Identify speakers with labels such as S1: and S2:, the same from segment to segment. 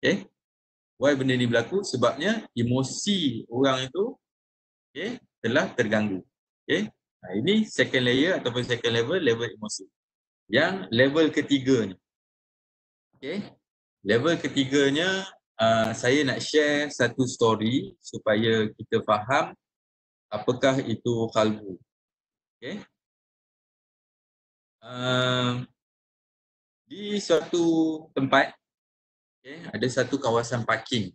S1: Okay. Why benda ni berlaku? Sebabnya emosi orang itu telah terganggu. Okay. Ini second layer ataupun second level, level emosi. Yang level ketiga ni. Okay. Level ketiganya, saya nak share satu story supaya kita faham apakah itu qalbu. Okay. Di suatu tempat, ada satu kawasan parking.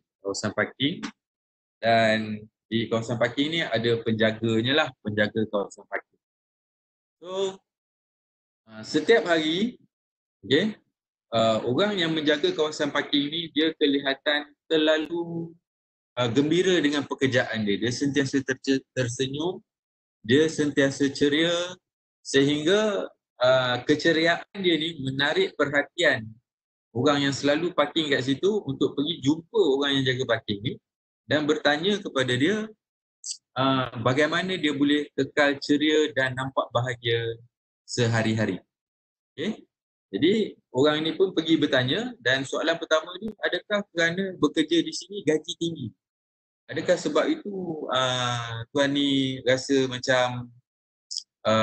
S1: Dan di kawasan parking ni ada penjaganya lah, penjaga kawasan parking. So, setiap hari, orang yang menjaga kawasan parking ni dia kelihatan terlalu gembira dengan pekerjaan dia. Dia sentiasa tersenyum, dia sentiasa ceria sehingga keceriaan dia ni menarik perhatian orang yang selalu parking kat situ untuk pergi jumpa orang yang jaga parking ni dan bertanya kepada dia bagaimana dia boleh kekal ceria dan nampak bahagia sehari-hari. Okay. Jadi orang ini pun pergi bertanya dan soalan pertama ni, adakah kerana bekerja di sini gaji tinggi? Adakah sebab itu tuan ni rasa macam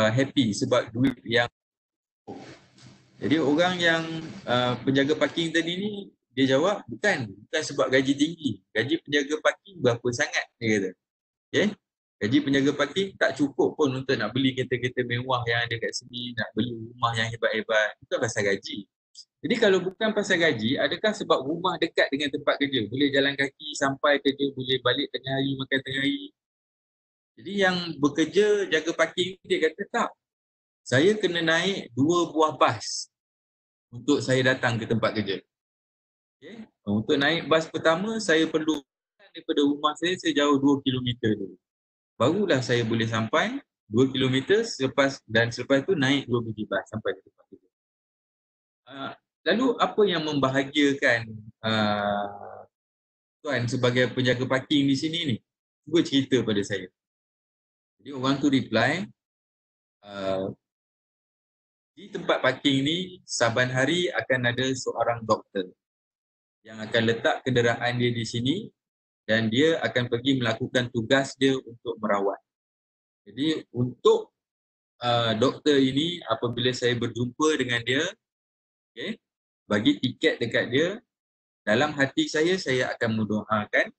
S1: happy sebab duit yang... Jadi orang yang penjaga parking tadi ni dia jawab bukan sebab gaji tinggi. Gaji penjaga parking berapa sangat, dia kata. Okay? Gaji penjaga parking tak cukup pun untuk nak beli kereta-kereta mewah yang ada kat sini, nak beli rumah yang hebat-hebat. Bukan pasal gaji. Jadi kalau bukan pasal gaji, adakah sebab rumah dekat dengan tempat kerja? Boleh jalan kaki sampai kerja, boleh balik tengah hari, makan tengah hari. Jadi yang bekerja jaga parking dia kata tak. Saya kena naik 2 buah bas untuk saya datang ke tempat kerja. Okay. Untuk naik bas pertama, saya perlu daripada rumah saya jauh 2 km dulu. Barulah saya boleh sampai 2 km selepas itu naik 2 biji bas sampai ke tempat kerja. Lalu apa yang membahagiakan tuan sebagai penjaga parking di sini ni? Cuba cerita pada saya. Jadi orang tu reply, di tempat parking ni saban hari akan ada seorang doktor yang akan letak kenderaan dia di sini dan dia akan pergi melakukan tugas dia untuk merawat. Jadi untuk doktor ini, apabila saya berjumpa dengan dia, bagi tiket dekat dia, dalam hati saya akan mendoakan.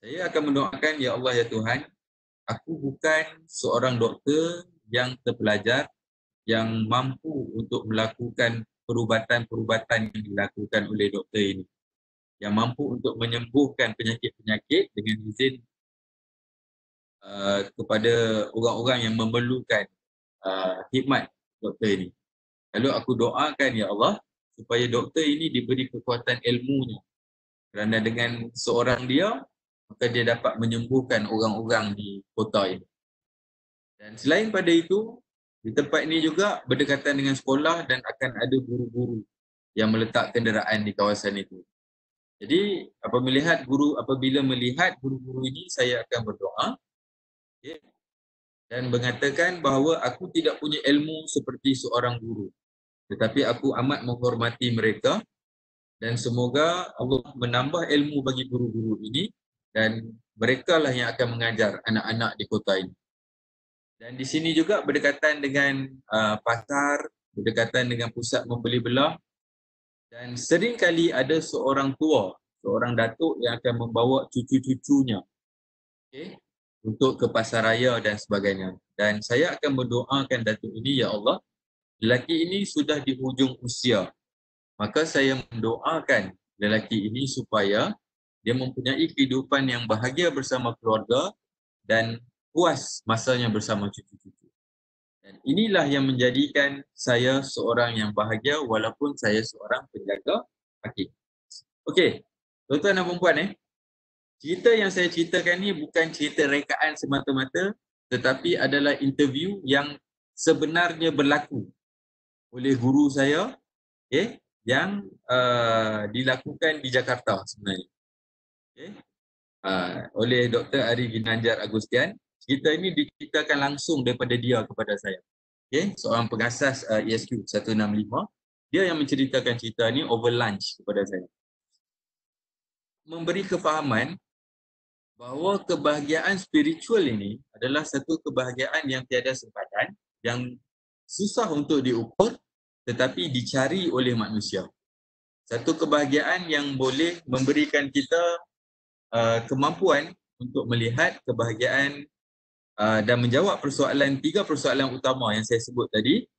S1: Saya akan mendoakan, ya Allah ya Tuhan, aku bukan seorang doktor yang terpelajar yang mampu untuk melakukan perubatan-perubatan yang dilakukan oleh doktor ini. Yang mampu untuk menyembuhkan penyakit-penyakit dengan izin kepada orang-orang yang memerlukan khidmat doktor ini. Lalu aku doakan, ya Allah, supaya doktor ini diberi kekuatan ilmunya. Kerana dengan seorang dia, maka dia dapat menyembuhkan orang-orang di kota ini. Dan selain pada itu, di tempat ini juga berdekatan dengan sekolah dan akan ada guru-guru yang meletak kenderaan di kawasan itu. Jadi apabila melihat guru-guru ini, saya akan berdoa dan mengatakan bahawa aku tidak punya ilmu seperti seorang guru. Tetapi aku amat menghormati mereka dan semoga Allah menambah ilmu bagi guru-guru ini dan mereka lah yang akan mengajar anak-anak di kota ini. Dan di sini juga berdekatan dengan pasar, berdekatan dengan pusat membeli belah dan sering kali ada seorang tua, seorang datuk yang akan membawa cucu-cucunya untuk ke pasar raya dan sebagainya. Dan saya akan mendoakan datuk ini, ya Allah, lelaki ini sudah di hujung usia. Maka saya mendoakan lelaki ini supaya dia mempunyai kehidupan yang bahagia bersama keluarga dan puas masanya bersama cucu-cucu. Dan inilah yang menjadikan saya seorang yang bahagia walaupun saya seorang penjaga parking. Okey, tuan-tuan dan puan-puan, cerita yang saya ceritakan ni bukan cerita rekaan semata-mata, tetapi adalah interview yang sebenarnya berlaku oleh guru saya, yang dilakukan di Jakarta sebenarnya. Oleh Dr. Ari Ginanjar Agustian. Cerita ini diceritakan langsung daripada dia kepada saya. Seorang pengasas ESQ 165. Dia yang menceritakan cerita ini over lunch kepada saya. memberi kefahaman bahawa kebahagiaan spiritual ini adalah satu kebahagiaan yang tiada sempadan, yang susah untuk diukur tetapi dicari oleh manusia. Satu kebahagiaan yang boleh memberikan kita kemampuan untuk melihat kebahagiaan dan menjawab tiga persoalan utama yang saya sebut tadi.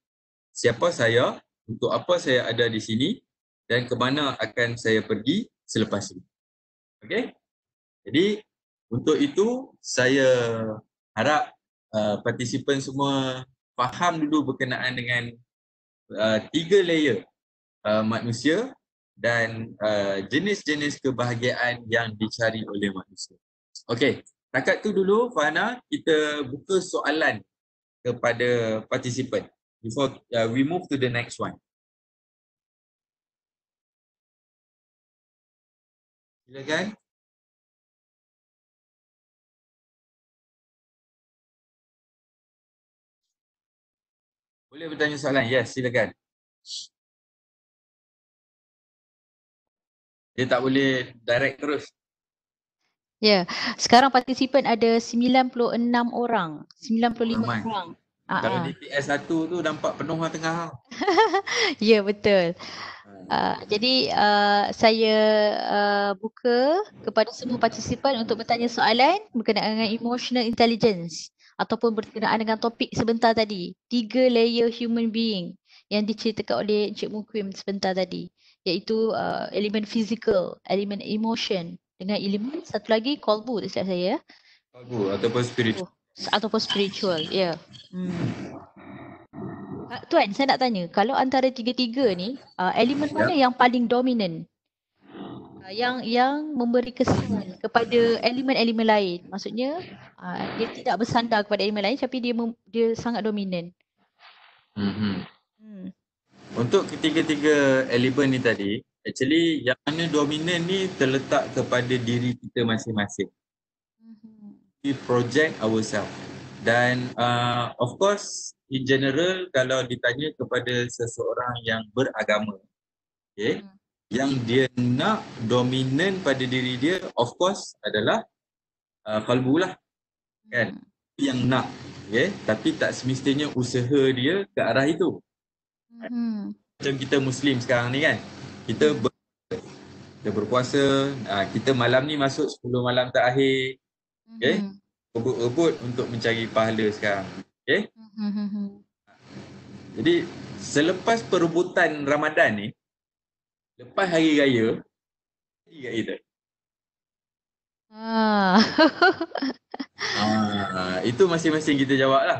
S1: Siapa saya, untuk apa saya ada di sini, dan ke mana akan saya pergi selepas ini. Okey? Jadi untuk itu saya harap partisipan semua faham dulu berkenaan dengan 3 layer manusia dan jenis-jenis kebahagiaan yang dicari oleh manusia. Okey, takat tu dulu Fahana, kita buka soalan kepada partisipan before we move to the next one. Silakan. Boleh bertanya soalan? Yes, silakan. Dia tak boleh direct terus.
S2: Ya, sekarang partisipan ada 96 orang, 95
S1: Ramai.
S2: orang.
S1: Kalau di PS1 tu nampak penuh lah tengah.
S2: Ya, betul. Jadi saya buka kepada semua partisipan untuk bertanya soalan berkenaan dengan emotional intelligence ataupun berkenaan dengan topik sebentar tadi, 3 layer human being yang diceritakan oleh Encik Mukim sebentar tadi, iaitu elemen physical, elemen emotion dengan elemen satu lagi kolbu, tak silap saya.
S1: Kolbu ataupun spiritual.
S2: Ataupun spiritual, ya. Tuan, saya nak tanya, kalau antara tiga-tiga ni, elemen mana yang paling dominan? Yang memberi kesan kepada elemen-elemen lain. Maksudnya, dia tidak bersandar kepada elemen lain tapi dia sangat dominan.
S1: Untuk ketiga-tiga elemen ni tadi, actually yang mana dominan ni terletak kepada diri kita masing-masing. We project ourselves. Dan of course, in general, kalau ditanya kepada seseorang yang beragama, okay, yang dia nak dominan pada diri dia, of course, adalah qalbu lah. Kan? Yang nak. Okay? Tapi tak semestinya usaha dia ke arah itu. Macam kita Muslim sekarang ni kan, kita berpuasa, kita malam ni masuk 10 malam terakhir, okay? Rebut-rebut untuk mencari pahala sekarang. Okay? Jadi selepas perebutan Ramadan ni, lepas hari raya, kat kita. Itu masing-masing kita jawab lah.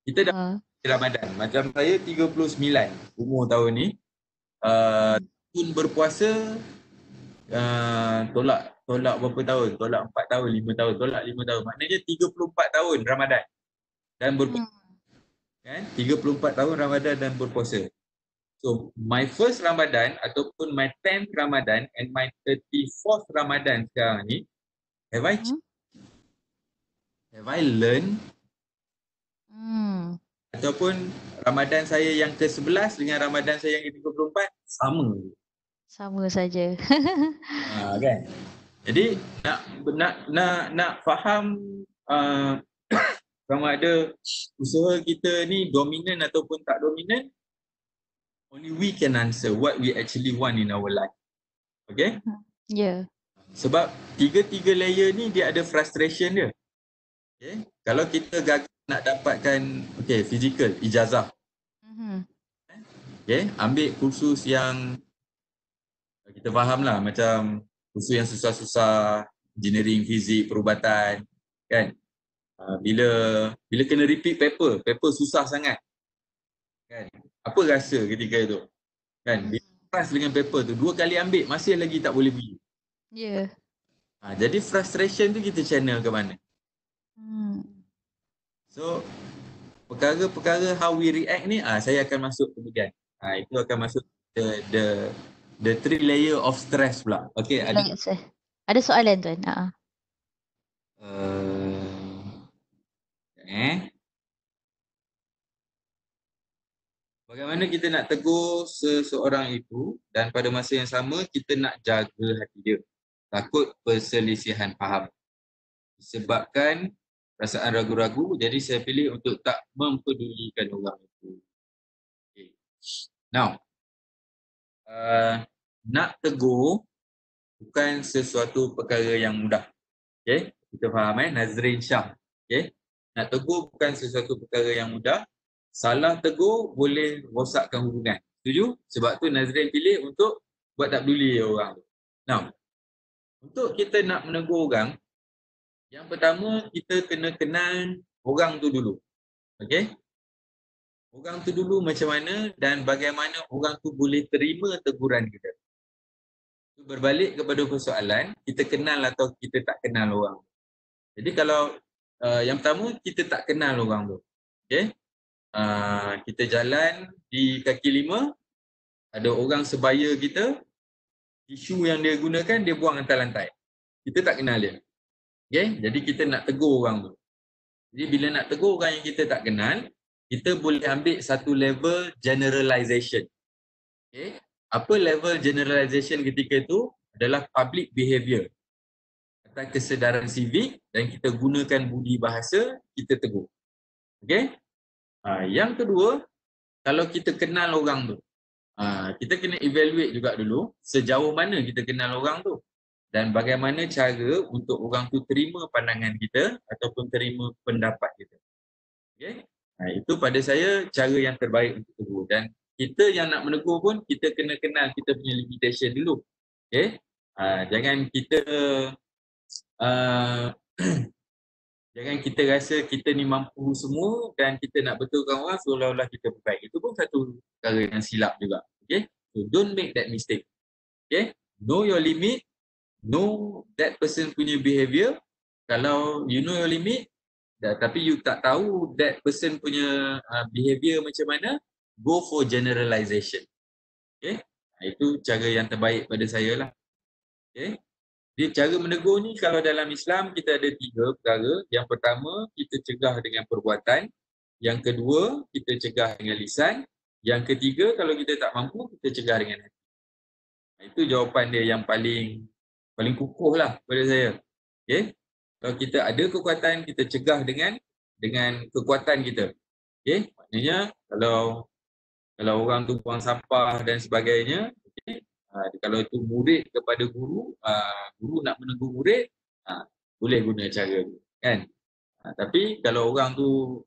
S1: Kita dah Ramadan. Macam saya 39 umur tahun ni. Pun berpuasa tolak berapa tahun? Tolak 4 tahun, 5 tahun, tolak 5 tahun. Maknanya 34 tahun Ramadan dan berpuasa. Kan? 34 tahun Ramadan dan berpuasa. So, my first Ramadan ataupun my 10th Ramadan and my 34th Ramadan sekarang ni, have I learned ataupun Ramadan saya yang ke-11 dengan Ramadan saya yang ke-34 sama.
S2: Sama saja.
S1: Kan? Jadi nak faham sama ada usaha kita ni dominan ataupun tak dominan, only we can answer what we actually want in our life. Okay?
S2: Ya.
S1: Sebab tiga-tiga layer ni dia ada frustration dia. Okay? Kalau kita gagal nak dapatkan physical, ijazah. Okay? Ambil kursus yang kita faham lah, macam kursus yang susah-susah, engineering, fizik, perubatan, kan? Bila kena repeat paper susah sangat. Kan? Apa rasa ketika itu? Kan? Bila keras dengan paper tu, 2 kali ambil masih lagi tak boleh pergi.
S2: Ya.
S1: Jadi frustration tu kita channel ke mana? So perkara-perkara how we react ni saya akan masuk kemudian. Itu akan masuk the 3 layer of stress pula. Okey,
S2: ada soalan tuan?
S1: Bagaimana kita nak tegur seseorang itu dan pada masa yang sama kita nak jaga hati dia takut perselisihan faham. Disebabkan perasaan ragu-ragu, jadi saya pilih untuk tak mempedulikan orang itu. Okay. Now, nak tegur bukan sesuatu perkara yang mudah. Okay, kita faham Nazrin Shah. Okay, nak tegur bukan sesuatu perkara yang mudah. Salah tegur boleh rosakkan hubungan. Setuju? Sebab tu Nazrin pilih untuk buat tak peduli orang. Now, untuk kita nak menegur orang, yang pertama kita kena kenal orang tu dulu. Okay? Orang tu dulu macam mana dan bagaimana orang tu boleh terima teguran kita. Berbalik kepada persoalan, kita kenal atau kita tak kenal orang. Jadi kalau yang pertama, kita tak kenal orang tu. Okay? Kita jalan di kaki lima, ada orang sebaya kita, tisu yang dia gunakan, dia buang atas lantai. Kita tak kenal dia. Okay? Jadi kita nak tegur orang tu. Jadi bila nak tegur orang yang kita tak kenal, kita boleh ambil satu level generalization. Okay? Apa level generalization ketika itu? Adalah public behavior. Atas kesedaran sivik dan kita gunakan budi bahasa, kita tegur. Okay? Yang kedua, kalau kita kenal orang tu, kita kena evaluate juga dulu sejauh mana kita kenal orang tu dan bagaimana cara untuk orang tu terima pandangan kita ataupun terima pendapat kita. Okay? Itu pada saya cara yang terbaik untuk tegur. Dan kita yang nak menegur pun kita kena kenal kita punya limitation dulu. Okay? Jangan kita jangan kita rasa kita ni mampu semua dan kita nak betulkan orang seolah-olah kita baik. Itu pun satu perkara yang silap juga. Okay? So don't make that mistake. Okay? Know your limit. Know that person punya behavior. Kalau you know your limit, tapi you tak tahu that person punya behavior macam mana, go for generalization. Okay? Itu cara yang terbaik pada saya lah. Okay? Jadi cara menegur ni kalau dalam Islam kita ada 3 perkara. Yang pertama, kita cegah dengan perbuatan. Yang kedua, kita cegah dengan lisan. Yang ketiga, kalau kita tak mampu, kita cegah dengan hati. Itu jawapan dia yang paling kukuh lah pada saya. Okay? Kalau kita ada kekuatan, kita cegah dengan kekuatan kita. Okay? Maknanya kalau orang tu buang sampah dan sebagainya, okay? Kalau itu murid kepada guru, guru nak menegur murid, boleh guna cara tu, kan? Tapi kalau orang tu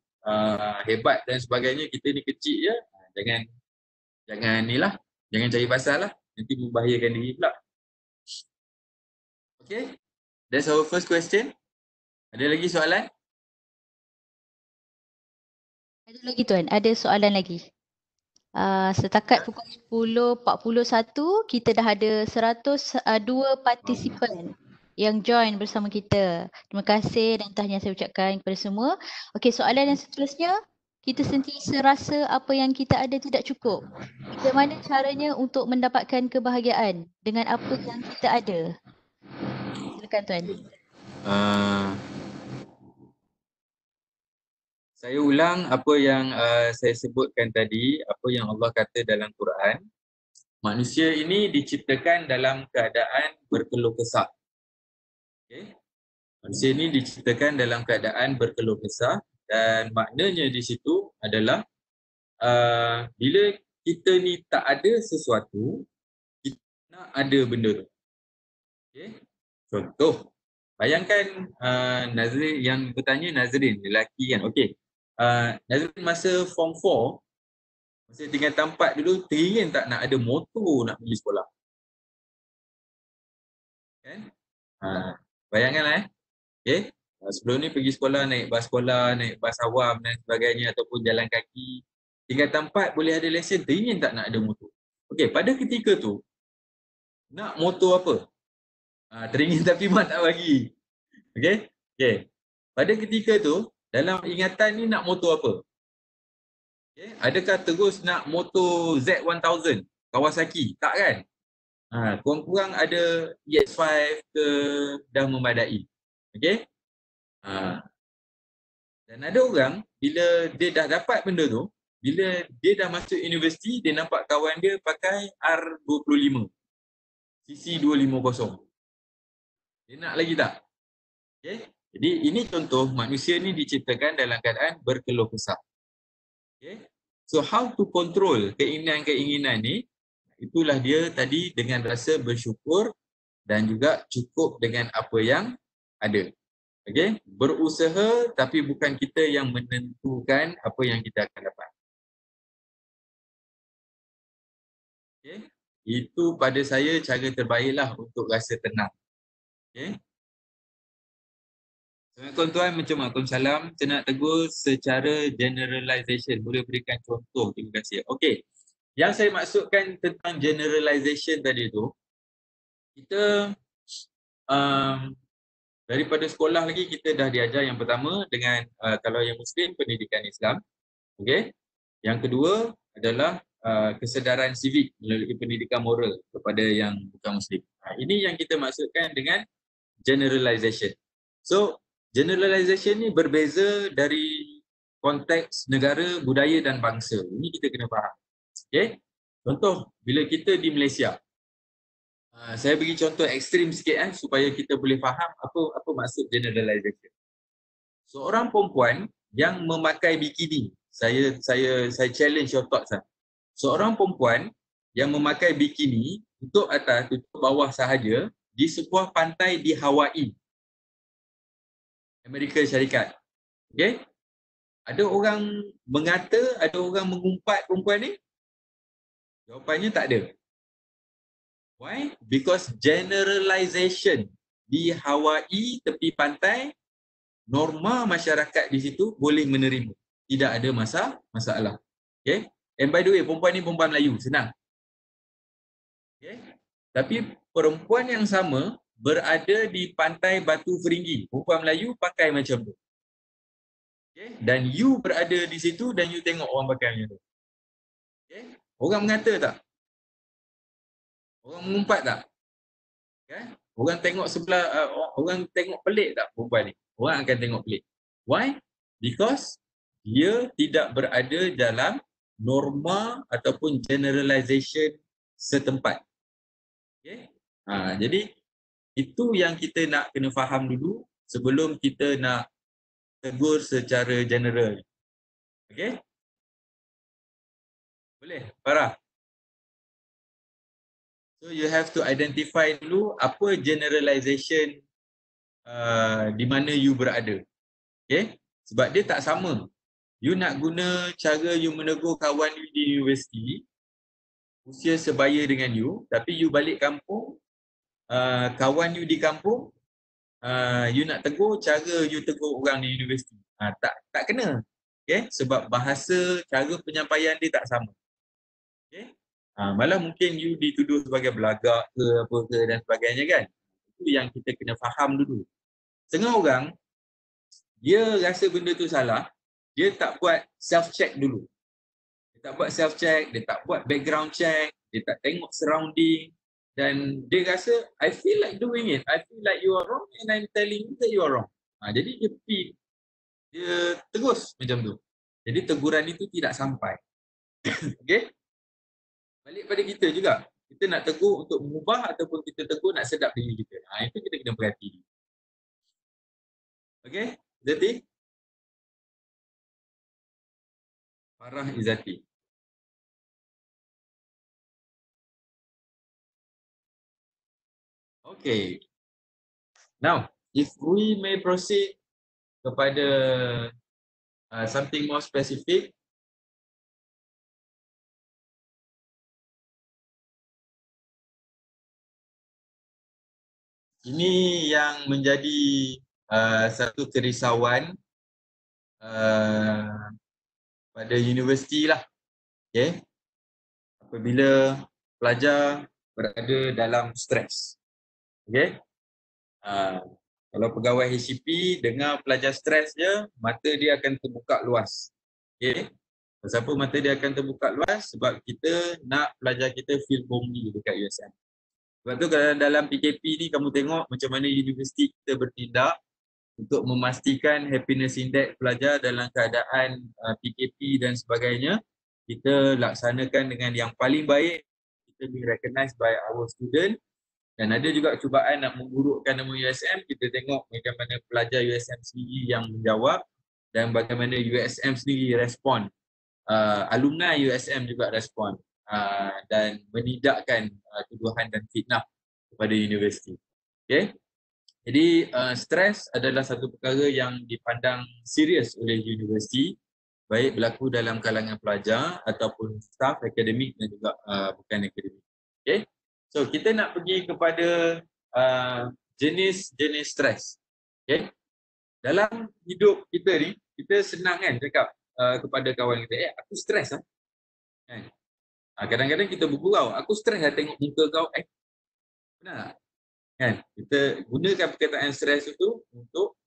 S1: hebat dan sebagainya, kita ni kecil je, jangan cari pasal lah, nanti membahayakan diri pula. Okay, that's our first question. Ada lagi soalan?
S2: Ada lagi Tuan, ada soalan lagi. Setakat pukul 10.41 kita dah ada 102 partisipan yang join bersama kita. Terima kasih dan tahniah saya ucapkan kepada semua. Okey, soalan yang seterusnya, kita sentiasa rasa apa yang kita ada tidak cukup. Bagaimana caranya untuk mendapatkan kebahagiaan dengan apa yang kita ada? Silakan Tuan.
S1: Saya ulang apa yang saya sebutkan tadi, apa yang Allah kata dalam Quran. Manusia ini diciptakan dalam keadaan berkeluh kesah. Okay? Manusia ini diciptakan dalam keadaan berkeluh kesah dan maknanya di situ adalah bila kita ni tak ada sesuatu, kita nak ada benda tu. Okay? Contoh, bayangkan Nazrin yang bertanya, Nazrin, lelaki kan. Okey. Nazrin masa form 4, masa tingkatan 4 dulu, teringin tak nak ada motor nak pergi sekolah? Kan? Bayangkanlah okay? Sebelum ni pergi sekolah, naik bas awam dan sebagainya ataupun jalan kaki. Tingkatan 4 boleh ada lesen, teringin tak nak ada motor? Okey, pada ketika tu, nak motor apa? Teringin tapi mak tak bagi. Okey? Okey. Pada ketika tu, dalam ingatan ni nak motor apa? Okay. Adakah terus nak motor Z1000 Kawasaki? Tak kan? Kurang-kurang ada EX5 ke dah memadai. Okey? Dan ada orang bila dia dah dapat benda tu, bila dia dah masuk universiti, dia nampak kawan dia pakai R25 CC250. Dia nak lagi tak? Okay. Jadi ini contoh manusia ni diciptakan dalam keadaan berkeluh kesah. Okay. So how to control keinginan-keinginan ni? Itulah dia tadi dengan rasa bersyukur dan juga cukup dengan apa yang ada. Okay. Berusaha tapi bukan kita yang menentukan apa yang kita akan dapat. Okay. Itu pada saya cara terbaiklah untuk rasa tenang. Okay. Assalamualaikum tuan, macam salam. Saya nak tegur secara generalization. Boleh berikan contoh? Terima kasih. Okey. Yang saya maksudkan tentang generalization tadi tu, kita daripada sekolah lagi kita dah diajar yang pertama dengan kalau yang Muslim, pendidikan Islam. Okey. Yang kedua adalah kesedaran sivik melalui pendidikan moral kepada yang bukan Muslim. Ini yang kita maksudkan dengan generalization. So, generalization ni berbeza dari konteks negara, budaya dan bangsa. Ini kita kena faham. Okay? Contoh, bila kita di Malaysia. Saya bagi contoh ekstrim sikit supaya kita boleh faham apa maksud generalization. Seorang perempuan yang memakai bikini, saya challenge your thoughts. Seorang perempuan yang memakai bikini tutup atas, tutup bawah sahaja di sebuah pantai di Hawaii, Amerika Syarikat. Okay? Ada orang mengata, ada orang mengumpat perempuan ni? Jawapannya tak ada. Why? Because generalization di Hawaii, tepi pantai, norma masyarakat di situ boleh menerima. Tidak ada masalah. Okay? And by the way, perempuan ni perempuan Melayu, senang. Okay? Tapi perempuan yang sama berada di pantai Batu Feringgi. Perempuan Melayu pakai macam tu. Okay? Dan you berada di situ dan you tengok orang pakai macam tu. Okay? Orang mengata tak? Orang mengumpat tak? Okay? Orang tengok sebelah, orang tengok pelik tak perempuan ni? Orang akan tengok pelik. Why? Because dia tidak berada dalam norma ataupun generalization setempat. Okay? Jadi itu yang kita nak kena faham dulu sebelum kita nak tegur secara general. Okay? Boleh? Farah? So you have to identify dulu apa generalization di mana you berada. Okay? Sebab dia tak sama. You nak guna cara you menegur kawan you di universiti, usia sebaya dengan you, tapi you balik kampung, kawan you di kampung, you nak tegur, cara you tegur orang di universiti. Tak kena. Okay? Sebab bahasa, cara penyampaian dia tak sama. Okay? Malah mungkin you dituduh sebagai belagak ke apa ke dan sebagainya kan. Itu yang kita kena faham dulu. Setengah orang, dia rasa benda tu salah, dia tak buat self-check dulu. Dia tak buat self-check, dia tak buat background check, dia tak tengok surrounding. Dan dia rasa, I feel like doing it. I feel like you are wrong and I'm telling you that you are wrong. Jadi dia terus macam tu. Jadi teguran itu tidak sampai. Okay? Balik pada kita juga. Kita nak tegur untuk mengubah ataupun kita tegur nak sedap diri kita. Itu kita kena perhati. Okay? Izati? Farah Izati. Okay. Now, if we may proceed kepada something more specific. Ini yang menjadi satu kerisauan pada universiti lah. Okay. Apabila pelajar berada dalam stres. Okay. Kalau pegawai HCP dengar pelajar stres je, mata dia akan terbuka luas. Okay. Kenapa mata dia akan terbuka luas? Sebab kita nak pelajar kita feel homely dekat USM. Sebab tu kalau dalam PKP ni kamu tengok macam mana universiti kita bertindak untuk memastikan happiness index pelajar dalam keadaan PKP dan sebagainya. Kita laksanakan dengan yang paling baik. Kita be recognized by our student. Dan ada juga cubaan nak memburukkan nama USM. Kita tengok bagaimana pelajar USM sendiri yang menjawab dan bagaimana USM sendiri respon. Alumni USM juga respon dan menidakkan tuduhan dan fitnah kepada universiti. Okay? Jadi stres adalah satu perkara yang dipandang serius oleh universiti, baik berlaku dalam kalangan pelajar ataupun staf akademik dan juga bukan akademik. Okay? So kita nak pergi kepada jenis-jenis stres. Okay? Dalam hidup kita ni, kita senang kan cakap kepada kawan kita, aku stres lah. Kan? Kadang-kadang kita bergurau, aku stres lah tengok muka kau. Benar tak? Kan? Kita gunakan perkataan stres itu untuk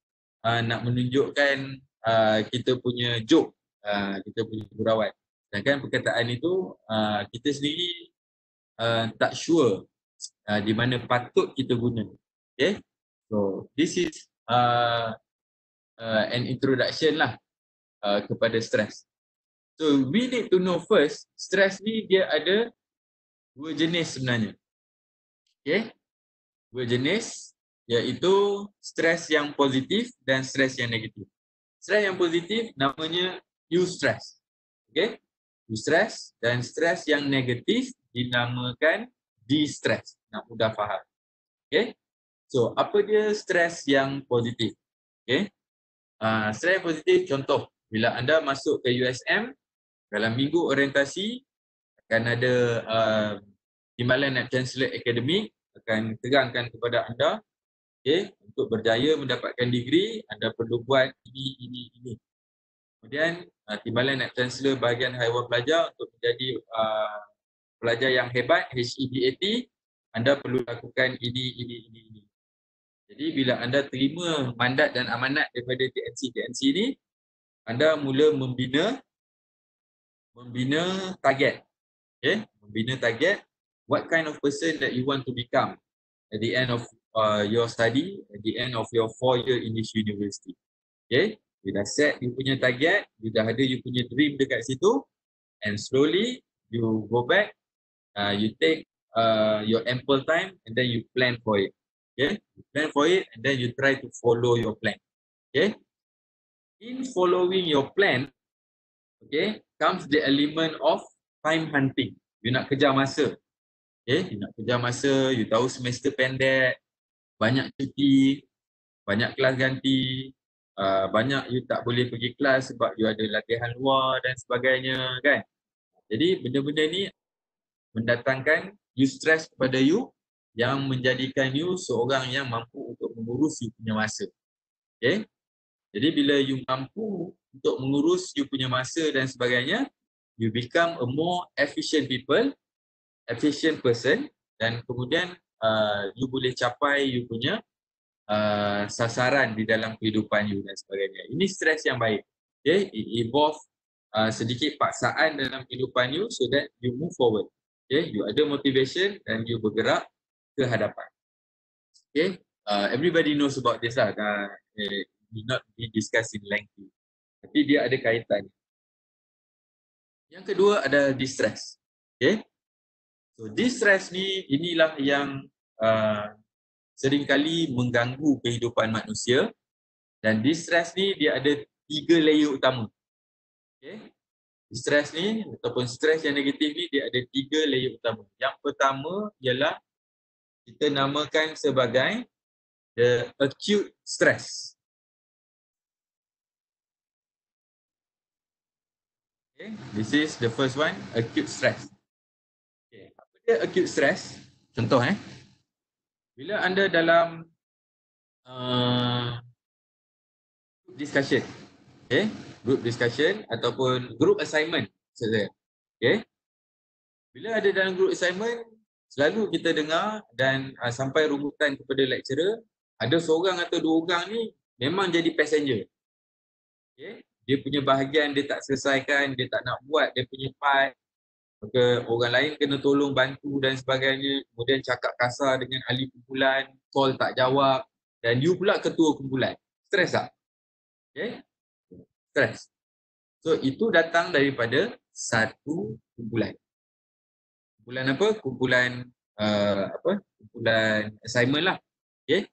S1: nak menunjukkan kita punya joke, kita punya gurauan. Sedangkan perkataan itu kita sendiri tak sure di mana patut kita guna. Okay? So this is an introduction lah kepada stres. So we need to know first, stres ni dia ada dua jenis sebenarnya. Okay? Dua jenis, iaitu stres yang positif dan stres yang negatif. Stres yang positif namanya eustress. Okay? Eustress, dan stres yang negatif dinamakan distress. Nak mudah faham. Okay? So, apa dia stres yang positif? Okay? Stres yang positif, contoh, bila anda masuk ke USM, dalam minggu orientasi, akan ada Timbalan Naib Chancellor Akademik akan terangkan kepada anda, untuk berjaya mendapatkan degree, anda perlu buat ini. Kemudian Timbalan Naib Chancellor bahagian haiwan pelajar untuk menjadi pelajar yang hebat, HEBAT, anda perlu lakukan ini. Jadi bila anda terima mandat dan amanat daripada TNC ini, anda mula membina target. Membina target, what kind of person that you want to become at the end of your study, at the end of your 4 year in this university. Okay, you dah set you punya target, you dah ada you punya dream dekat situ, and slowly you go back, you take your ample time and then you plan for it. Okay, you plan for it and then you try to follow your plan. Okay, in following your plan, okay, comes the element of time hunting. You nak kejar masa. Okay, you nak kejar masa, you tahu semester pendek, banyak cuti, banyak kelas ganti, banyak you tak boleh pergi kelas sebab you ada latihan luar dan sebagainya, kan. Jadi benda-benda ni mendatangkan eustress kepada you yang menjadikan you seorang yang mampu untuk mengurus you punya masa. Okay. Jadi bila you mampu untuk mengurus you punya masa dan sebagainya, you become a more efficient person, dan kemudian you boleh capai you punya sasaran di dalam kehidupan you dan sebagainya. Ini stres yang baik. Okay? It involve sedikit paksaan dalam kehidupan you so that you move forward. Okay? You ada motivation dan you bergerak ke hadapan. Okay? Everybody knows about this lah. Will not be discussed in lengthy. Tapi dia ada kaitan. Yang kedua ada distress. Okay? So distress ni, inilah yang seringkali mengganggu kehidupan manusia, dan distress ni dia ada 3 layer utama. Okay? Distress ni ataupun stres yang negatif ni dia ada 3 layer utama. Yang pertama ialah kita namakan sebagai the acute stress. Okay, this is the first one, acute stress. Okay, apa dia acute stress? Contoh bila anda dalam group discussion, group discussion ataupun group assignment, okay, bila ada dalam group assignment, selalu kita dengar dan sampai rubutan kepada lecturer, ada seorang atau 2 orang ni memang jadi passenger. Okay, dia punya bahagian dia tak selesaikan, dia tak nak buat dia punya part, maka orang lain kena tolong bantu dan sebagainya, kemudian cakap kasar dengan ahli kumpulan, call tak jawab, dan you pula ketua kumpulan. Stres tak? Okay? Stres. So itu datang daripada satu kumpulan. Kumpulan apa? Kumpulan kumpulan assignment lah. Okay.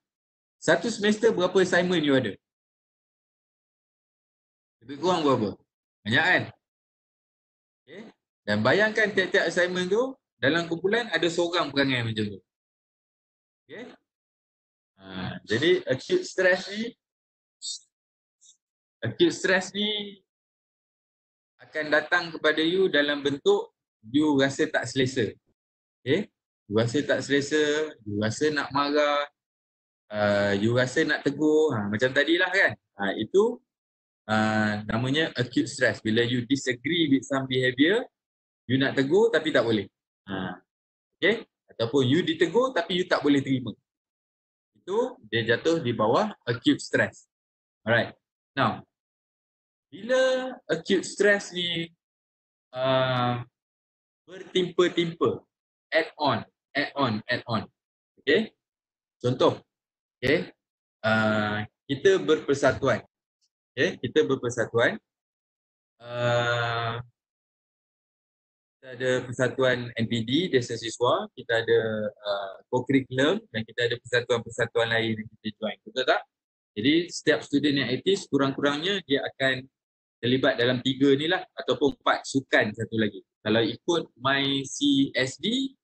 S1: Satu semester berapa assignment you ada? Lebih kurang berapa? Banyak kan? Okay. Dan bayangkan tiap-tiap assignment tu dalam kumpulan ada seorang perangai macam tu. Okay. Jadi acute stress ni akan datang kepada you dalam bentuk you rasa tak selesa. Okay? You rasa tak selesa, you rasa nak marah, you rasa nak tegur, macam tadilah kan. Itu namanya acute stress. Bila you disagree with some behavior, you nak tegur tapi tak boleh. Okay? Ataupun you ditegur tapi you tak boleh terima. Itu dia jatuh di bawah acute stress. Alright. Now, bila acute stress ni bertimpa-timpa, add on. Okay? Contoh, okay? Kita berpersatuan. Okay? Kita berpersatuan. Kita ada persatuan NPD, Desa Siswa, kita ada co-curriculum dan kita ada persatuan-persatuan lain yang kita join. Betul tak? Jadi setiap student yang aktif kurang-kurangnya dia akan terlibat dalam 3 ni lah ataupun 4 sukan satu lagi. Kalau ikut MyCSD,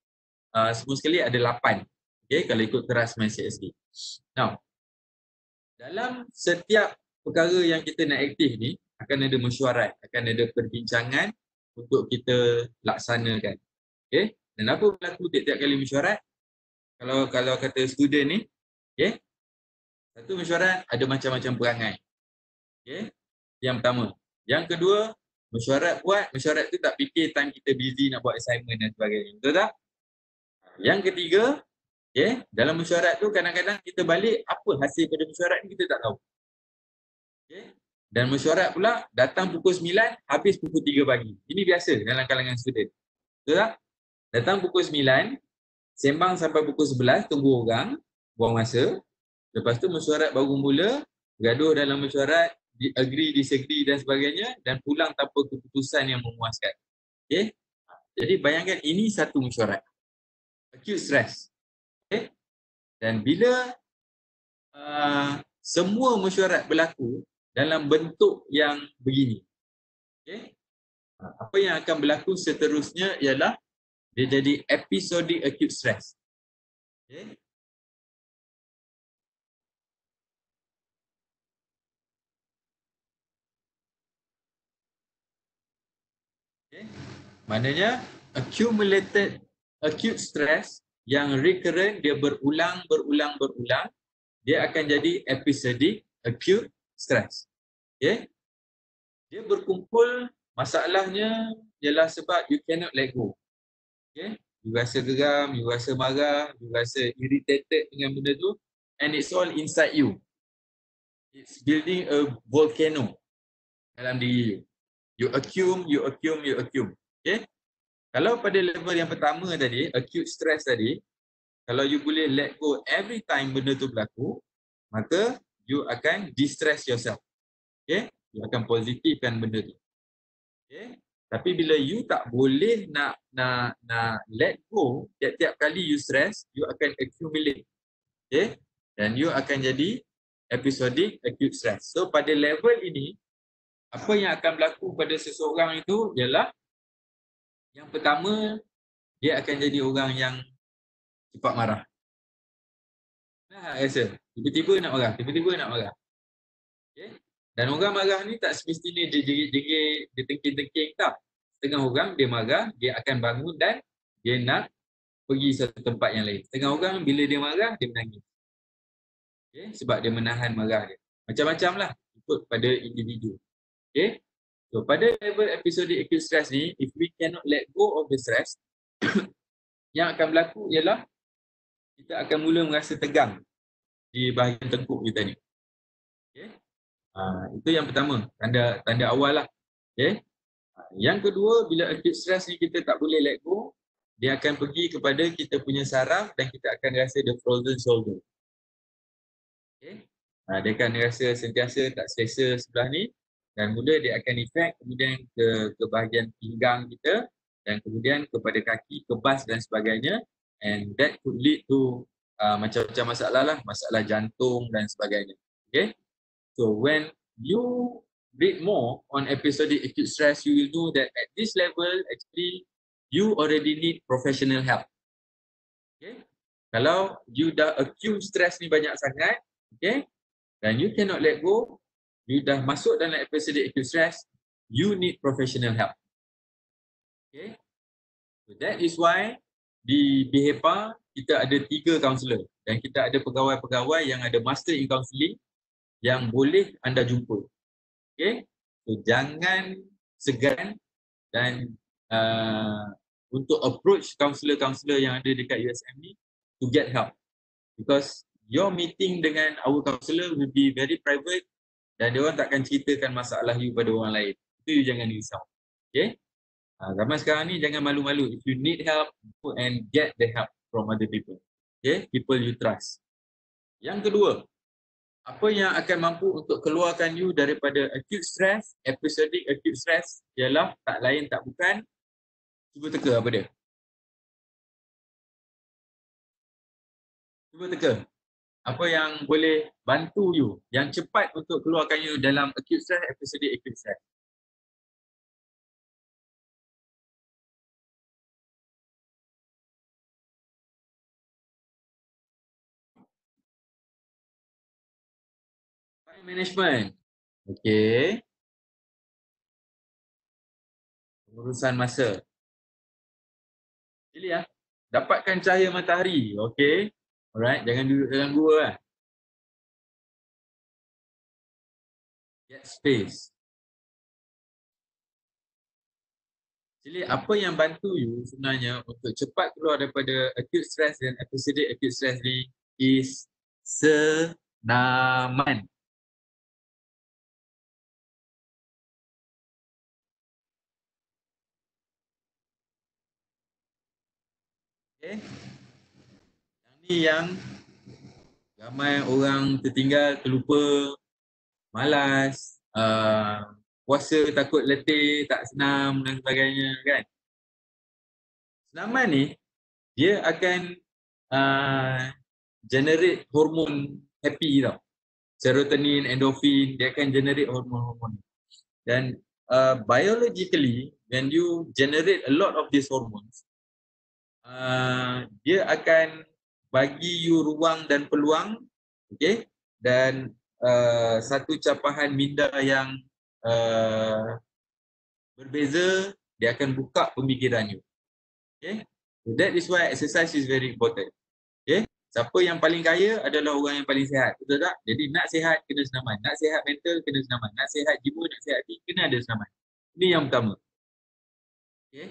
S1: semua sekali ada 8. Okay, kalau ikut keras MyCSD. Now, dalam setiap perkara yang kita nak aktif ni akan ada mesyuarat, akan ada perbincangan untuk kita laksanakan. Okay? Dan apa berlaku tiap-tiap kali mesyuarat? Kalau kata student ni, okay? Satu mesyuarat ada macam-macam perangai. Okay? Yang pertama. Yang kedua, mesyuarat tu tak fikir time kita busy nak buat assignment dan sebagainya. Betul tak? Yang ketiga, okay? Dalam mesyuarat tu kadang-kadang kita balik apa hasil pada mesyuarat ni kita tak tahu. Okay? Dan mesyuarat pula datang pukul 9, habis pukul 3 pagi. Ini biasa dalam kalangan student. Betul tak? Datang pukul 9, sembang sampai pukul 11, tunggu orang, buang masa. Lepas tu mesyuarat baru mula, gaduh dalam mesyuarat, agree, disagree dan sebagainya dan pulang tanpa keputusan yang memuaskan. Okay? Jadi bayangkan ini satu mesyuarat. Acute stress. Okay? Dan bila semua mesyuarat berlaku dalam bentuk yang begini. Okay? Apa yang akan berlaku seterusnya ialah dia jadi episodic acute stress. Okay? Okay? Maknanya accumulated acute stress yang recurrent, dia berulang, dia akan jadi episodic acute stress. Okay? Dia berkumpul, masalahnya ialah sebab you cannot let go. Okay? You rasa geram, you rasa marah, you rasa irritated dengan benda tu, and it's all inside you. It's building a volcano dalam diri you. You accumulate. Okay? Kalau pada level yang pertama tadi, acute stress tadi, kalau you boleh let go every time benda tu berlaku, maka you akan distress yourself. Okay? You akan positifkan benda tu. Okay? Tapi bila you tak boleh nak let go, tiap-tiap kali you stress, you akan accumulate. Okay? Dan you akan jadi episodic acute stress. So pada level ini, apa yang akan berlaku pada seseorang itu ialah yang pertama, dia akan jadi orang yang cepat marah. Nah, rasa tiba-tiba nak marah. Okay? Dan orang marah ni tak semestinya dia jerit-jerit, dia tengking-tengking, tak. Setengah orang dia marah, dia akan bangun dan dia nak pergi satu tempat yang lain. Setengah orang bila dia marah, dia menangis. Okay? Sebab dia menahan marah dia. Macam-macam lah ikut pada individu. Okay? So pada level episodic acute stress ni, if we cannot let go of the stress, yang akan berlaku ialah kita akan mula merasa tegang di bahagian tengkuk kita ni. Okay? Itu yang pertama, tanda awal lah. Okay? Yang kedua, bila acute stress ni kita tak boleh let go, dia akan pergi kepada kita punya saraf dan kita akan rasa the frozen shoulder. Okay? Dia akan rasa sentiasa tak selesa sebelah ni dan mula dia akan efek kemudian ke bahagian pinggang kita dan kemudian kepada kaki, kebas dan sebagainya, and that could lead to macam-macam masalah lah, masalah jantung dan sebagainya. Okay, so when you read more on episodic acute stress, you will know that at this level actually you already need professional help. Okay, kalau you dah acute stress ni banyak sangat, okay, dan you cannot let go, you dah masuk dalam episodic acute stress, you need professional help. Okay, so that is why di BHEPA kita ada 3 kaunselor dan kita ada pegawai-pegawai yang ada master in counselling yang boleh anda jumpa. Okay, so jangan segan dan untuk approach kaunselor-kaunselor yang ada dekat USM ni to get help, because your meeting dengan our counselor will be very private dan dia orang takkan ceritakan masalah you pada orang lain. Itu you jangan risau. Okay, zaman sekarang ni jangan malu-malu. If you need help, go and get the help from other people. Okay, people you trust. Yang kedua, apa yang akan mampu untuk keluarkan you daripada acute stress, episodic acute stress, ialah tak lain tak bukan, cuba teka apa dia? Cuba teka. Apa yang boleh bantu you, yang cepat untuk keluarkan you dalam acute stress, episodic acute stress? Time management. Okey. Urusan masa. Pilih ya. Dapatkan cahaya matahari. Okey. Alright, jangan duduk dalam gua lah. Get space. Jadi apa yang bantu you sebenarnya untuk cepat keluar daripada acute stress dan episodic acute stress ni is senaman. Okay. Yang ni yang ramai orang tertinggal, terlupa, malas, puasa takut letih, tak senam dan sebagainya kan. Senaman ni dia akan generate hormon happy tau. Serotonin, endorphin, dia akan generate hormon-hormon. Dan biologically, when you generate a lot of these hormones, dia akan bagi you ruang dan peluang, okay? Dan satu capahan minda yang berbeza, dia akan buka pemikiran you. Okay? So that is why exercise is very important. Okay? Siapa yang paling kaya adalah orang yang paling sihat, betul tak? Jadi nak sihat kena senaman, nak sihat mental kena senaman, nak sihat jiwa, nak sihat hati kena ada senaman. Ini yang pertama. Okay.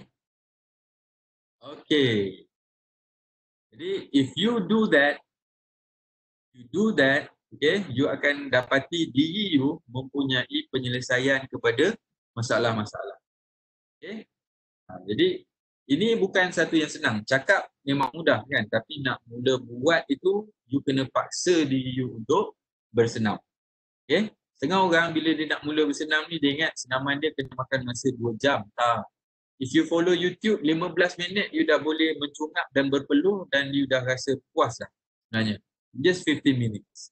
S1: Okay. Jadi if you do that, okay, you akan dapati diri you mempunyai penyelesaian kepada masalah-masalah. Okay. Jadi ini bukan satu yang senang. Cakap memang mudah kan, tapi nak mula buat itu, you kena paksa diri you untuk bersenam. Okay. Setengah orang bila dia nak mula bersenam ni, dia ingat senaman dia kena makan masa 2 jam. Tak. If you follow YouTube, 15 minit you dah boleh mencungap dan berpeluh dan you dah rasa puas lah sebenarnya. Just 15 minutes.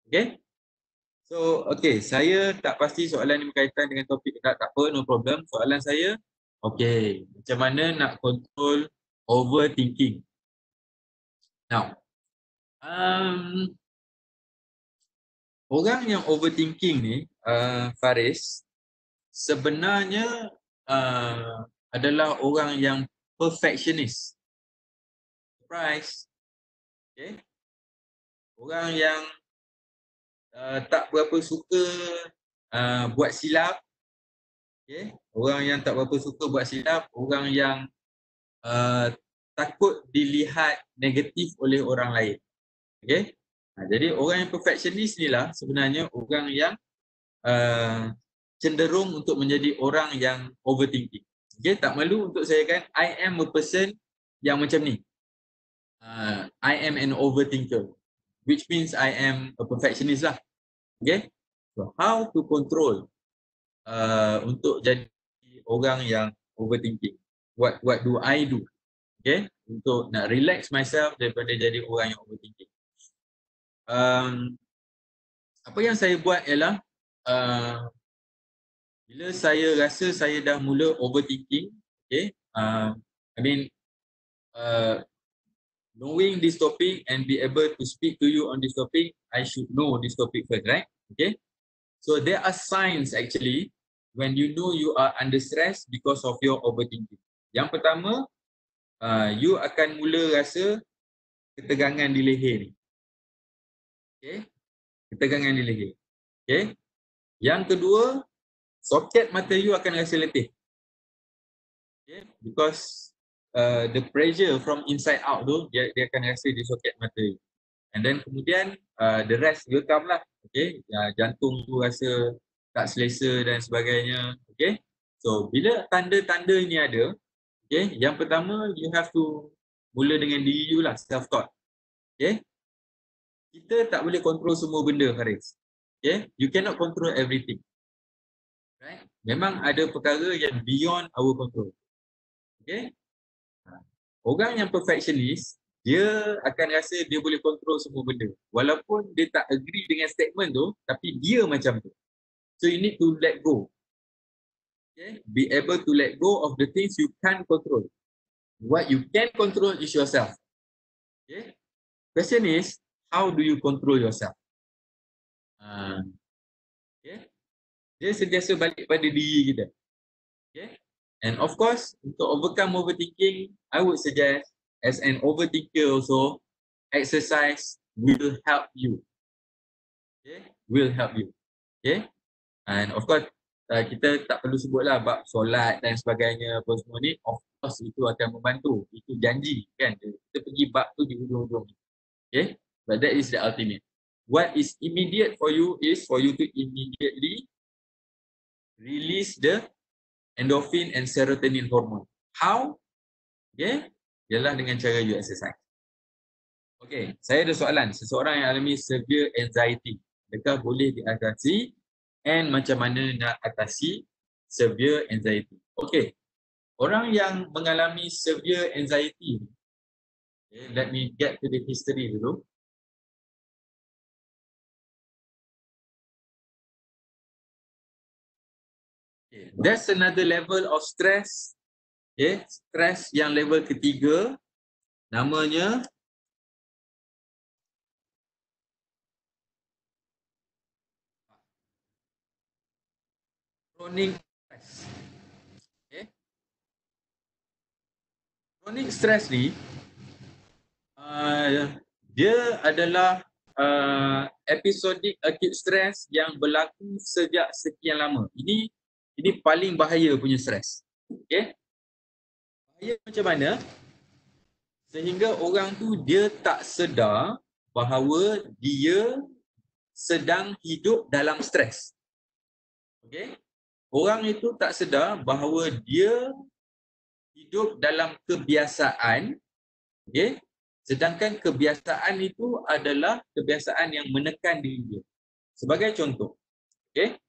S1: Okay. So, okay, saya tak pasti soalan ni berkaitan dengan topik tak apa, no problem. Soalan saya, okay, macam mana nak control overthinking? Now, orang yang overthinking ni, Faris, sebenarnya adalah orang yang perfectionist. Surprise. Okay. Orang yang tak berapa suka buat silap. Okay. Orang yang tak berapa suka buat silap, orang yang takut dilihat negatif oleh orang lain. Okay. Jadi orang yang perfectionist ni lah sebenarnya orang yang cenderung untuk menjadi orang yang overthinking. Okay, tak malu untuk saya kan, I am a person yang macam ni. I am an overthinker, which means I am a perfectionist lah. Okay, so how to control untuk jadi orang yang overthinking? What do I do? Okay, untuk nak relax myself daripada jadi orang yang overthinking. Apa yang saya buat ialah bila saya rasa saya dah mula overthinking, okay, I mean knowing this topic and be able to speak to you on this topic, I should know this topic first, right? Okay, so there are signs actually when you know you are under stress because of your overthinking. Yang pertama, you akan mula rasa ketegangan di leher ni. Okay, ketegangan di leher. Okay, yang kedua, soket mata you akan rasa letih. Okay, because the pressure from inside out tu dia akan rasa di soket mata you. And then kemudian the rest will come lah. Okay, jantung tu rasa tak selesa dan sebagainya. Okay, so bila tanda-tanda ni ada, okay, yang pertama you have to mula dengan diri you lah, self thought. Okay, kita tak boleh control semua benda, Haris. Okay, you cannot control everything. Right? Memang ada perkara yang beyond our control. Okay, orang yang perfectionist, dia akan rasa dia boleh kontrol semua benda. Walaupun dia tak agree dengan statement tu, tapi dia macam tu. So you need to let go. Okay? Be able to let go of the things you can't control. What you can control is yourself. Okay? Question is, how do you control yourself? Okay? Dia sentiasa balik pada diri kita. Okay? And of course, untuk overcome overthinking, I would suggest as an overthinker also, exercise will help you. Okay? Will help you. Okay? And of course, kita tak perlu sebutlah bab solat dan sebagainya apa semua ni. Of course, itu akan membantu. Itu janji kan. Kita pergi bab tu di hujung-hujung. Okay? But that is the ultimate. What is immediate for you is for you to immediately release the endorphin and serotonin hormone. How? Okay? Ialah dengan cara you exercise. Okay, saya ada soalan. Seseorang yang alami severe anxiety, adakah boleh diatasi? And macam mana nak atasi severe anxiety? Okay, orang yang mengalami severe anxiety, okay, let me get to the history dulu. Okay, that's another level of stress. Okay, stress yang level ketiga, namanya chronic stress. Okay. Chronic stress ni dia adalah episodic acute stress yang berlaku sejak sekian lama. Ini paling bahaya punya stres. Okay? Bahaya macam mana? Sehingga orang tu dia tak sedar bahawa dia sedang hidup dalam stres. Okay? Orang itu tak sedar bahawa dia hidup dalam kebiasaan, okay? Sedangkan kebiasaan itu adalah kebiasaan yang menekan diri dia. Sebagai contoh, okay?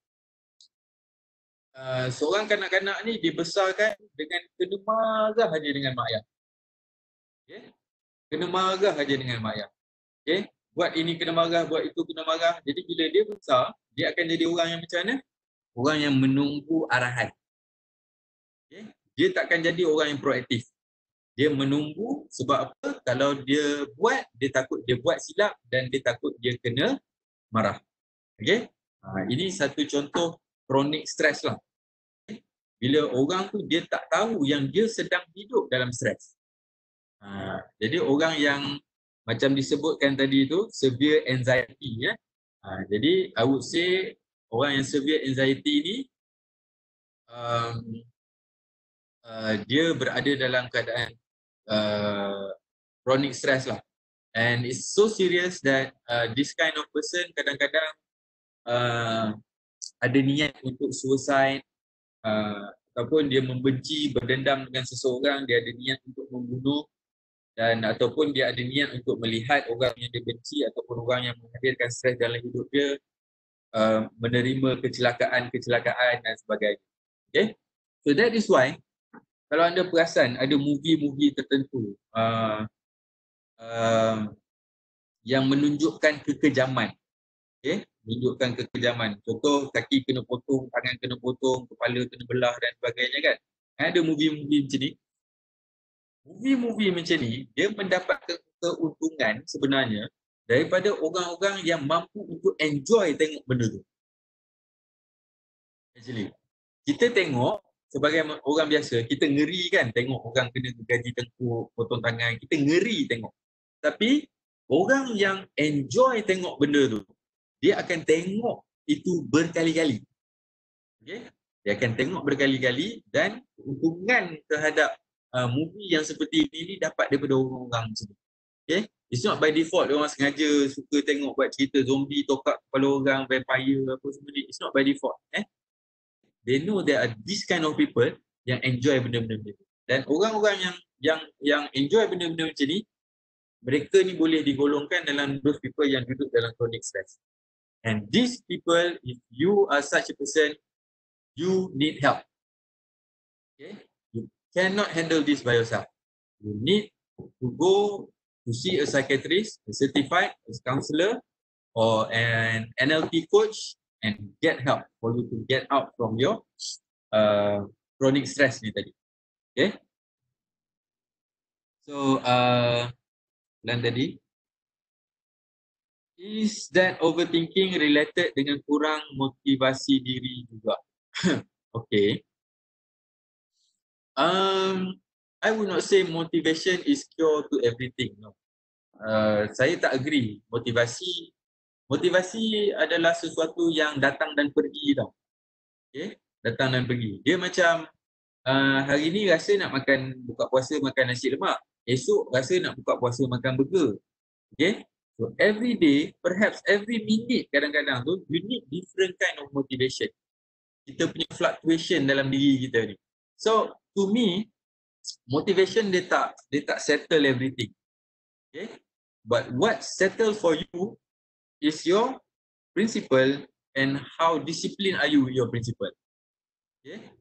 S1: Seorang kanak-kanak ni dibesarkan dengan kena marah saja dengan mak ayah. Okay? Kena marah saja dengan mak ayah. Okay? Buat ini kena marah, buat itu kena marah. Jadi bila dia besar, dia akan jadi orang yang macam mana? Orang yang menunggu arahan. Okay? Dia takkan jadi orang yang proaktif. Dia menunggu sebab apa? Kalau dia buat, dia takut dia buat silap dan dia takut dia kena marah. Okay? Ini satu contoh chronic stress lah. Okay? Bila orang tu dia tak tahu yang dia sedang hidup dalam stres. Jadi orang yang macam disebutkan tadi tu, severe anxiety. Ya? Jadi I would say orang yang severe anxiety ni dia berada dalam keadaan chronic stress lah. And it's so serious that this kind of person kadang-kadang ada niat untuk suicide, ataupun dia membenci, berdendam dengan seseorang, dia ada niat untuk membunuh, dan ataupun dia ada niat untuk melihat orang yang dia benci ataupun orang yang menghadirkan stres dalam hidup dia menerima kecelakaan dan sebagainya. Okay? So that is why kalau anda perasan ada movie-movie tertentu yang menunjukkan kekejaman, menunjukkan kekejaman. Contoh, kaki kena potong, tangan kena potong, kepala kena belah dan sebagainya kan. Ada movie-movie macam ni. Movie-movie macam ni, dia mendapat keuntungan sebenarnya daripada orang-orang yang mampu untuk enjoy tengok benda tu. Actually, kita tengok sebagai orang biasa, kita ngeri kan tengok orang kena gaji tengkuk, potong tangan, kita ngeri tengok. Tapi orang yang enjoy tengok benda tu, dia akan tengok itu berkali-kali. Okay? Dia akan tengok berkali-kali dan keuntungan terhadap movie yang seperti ini dapat daripada orang-orang macam ni. Okay? It's not by default orang sengaja suka tengok buat cerita zombie, tokak kepala orang, vampire apa semua ni. It's not by default. They know there are this kind of people yang enjoy benda-benda ni. Dan orang-orang yang enjoy benda-benda macam ni, mereka ni boleh digolongkan dalam those people yang duduk dalam chronic stress. And these people, if you are such a person, you need help. Okay? You cannot handle this by yourself. You need to go to see a psychiatrist, a certified a counselor, or an NLP coach and get help for you to get out from your chronic stress ni tadi. Okay? So, dan tadi, is that overthinking related dengan kurang motivasi diri juga? Okay. I would not say motivation is cure to everything. No. Saya tak agree. Motivasi adalah sesuatu yang datang dan pergi tau. Okay? Datang dan pergi. Dia macam hari ni rasa nak makan buka puasa makan nasi lemak. Esok rasa nak buka puasa makan burger. Okay? So every day, perhaps every minute kadang-kadang tu, you need different kind of motivation. Kita punya fluctuation dalam diri kita ni. So to me, motivation dia tak settle everything. Okay? But what settle for you is your principle and how disciplined are you with your principle. Okay?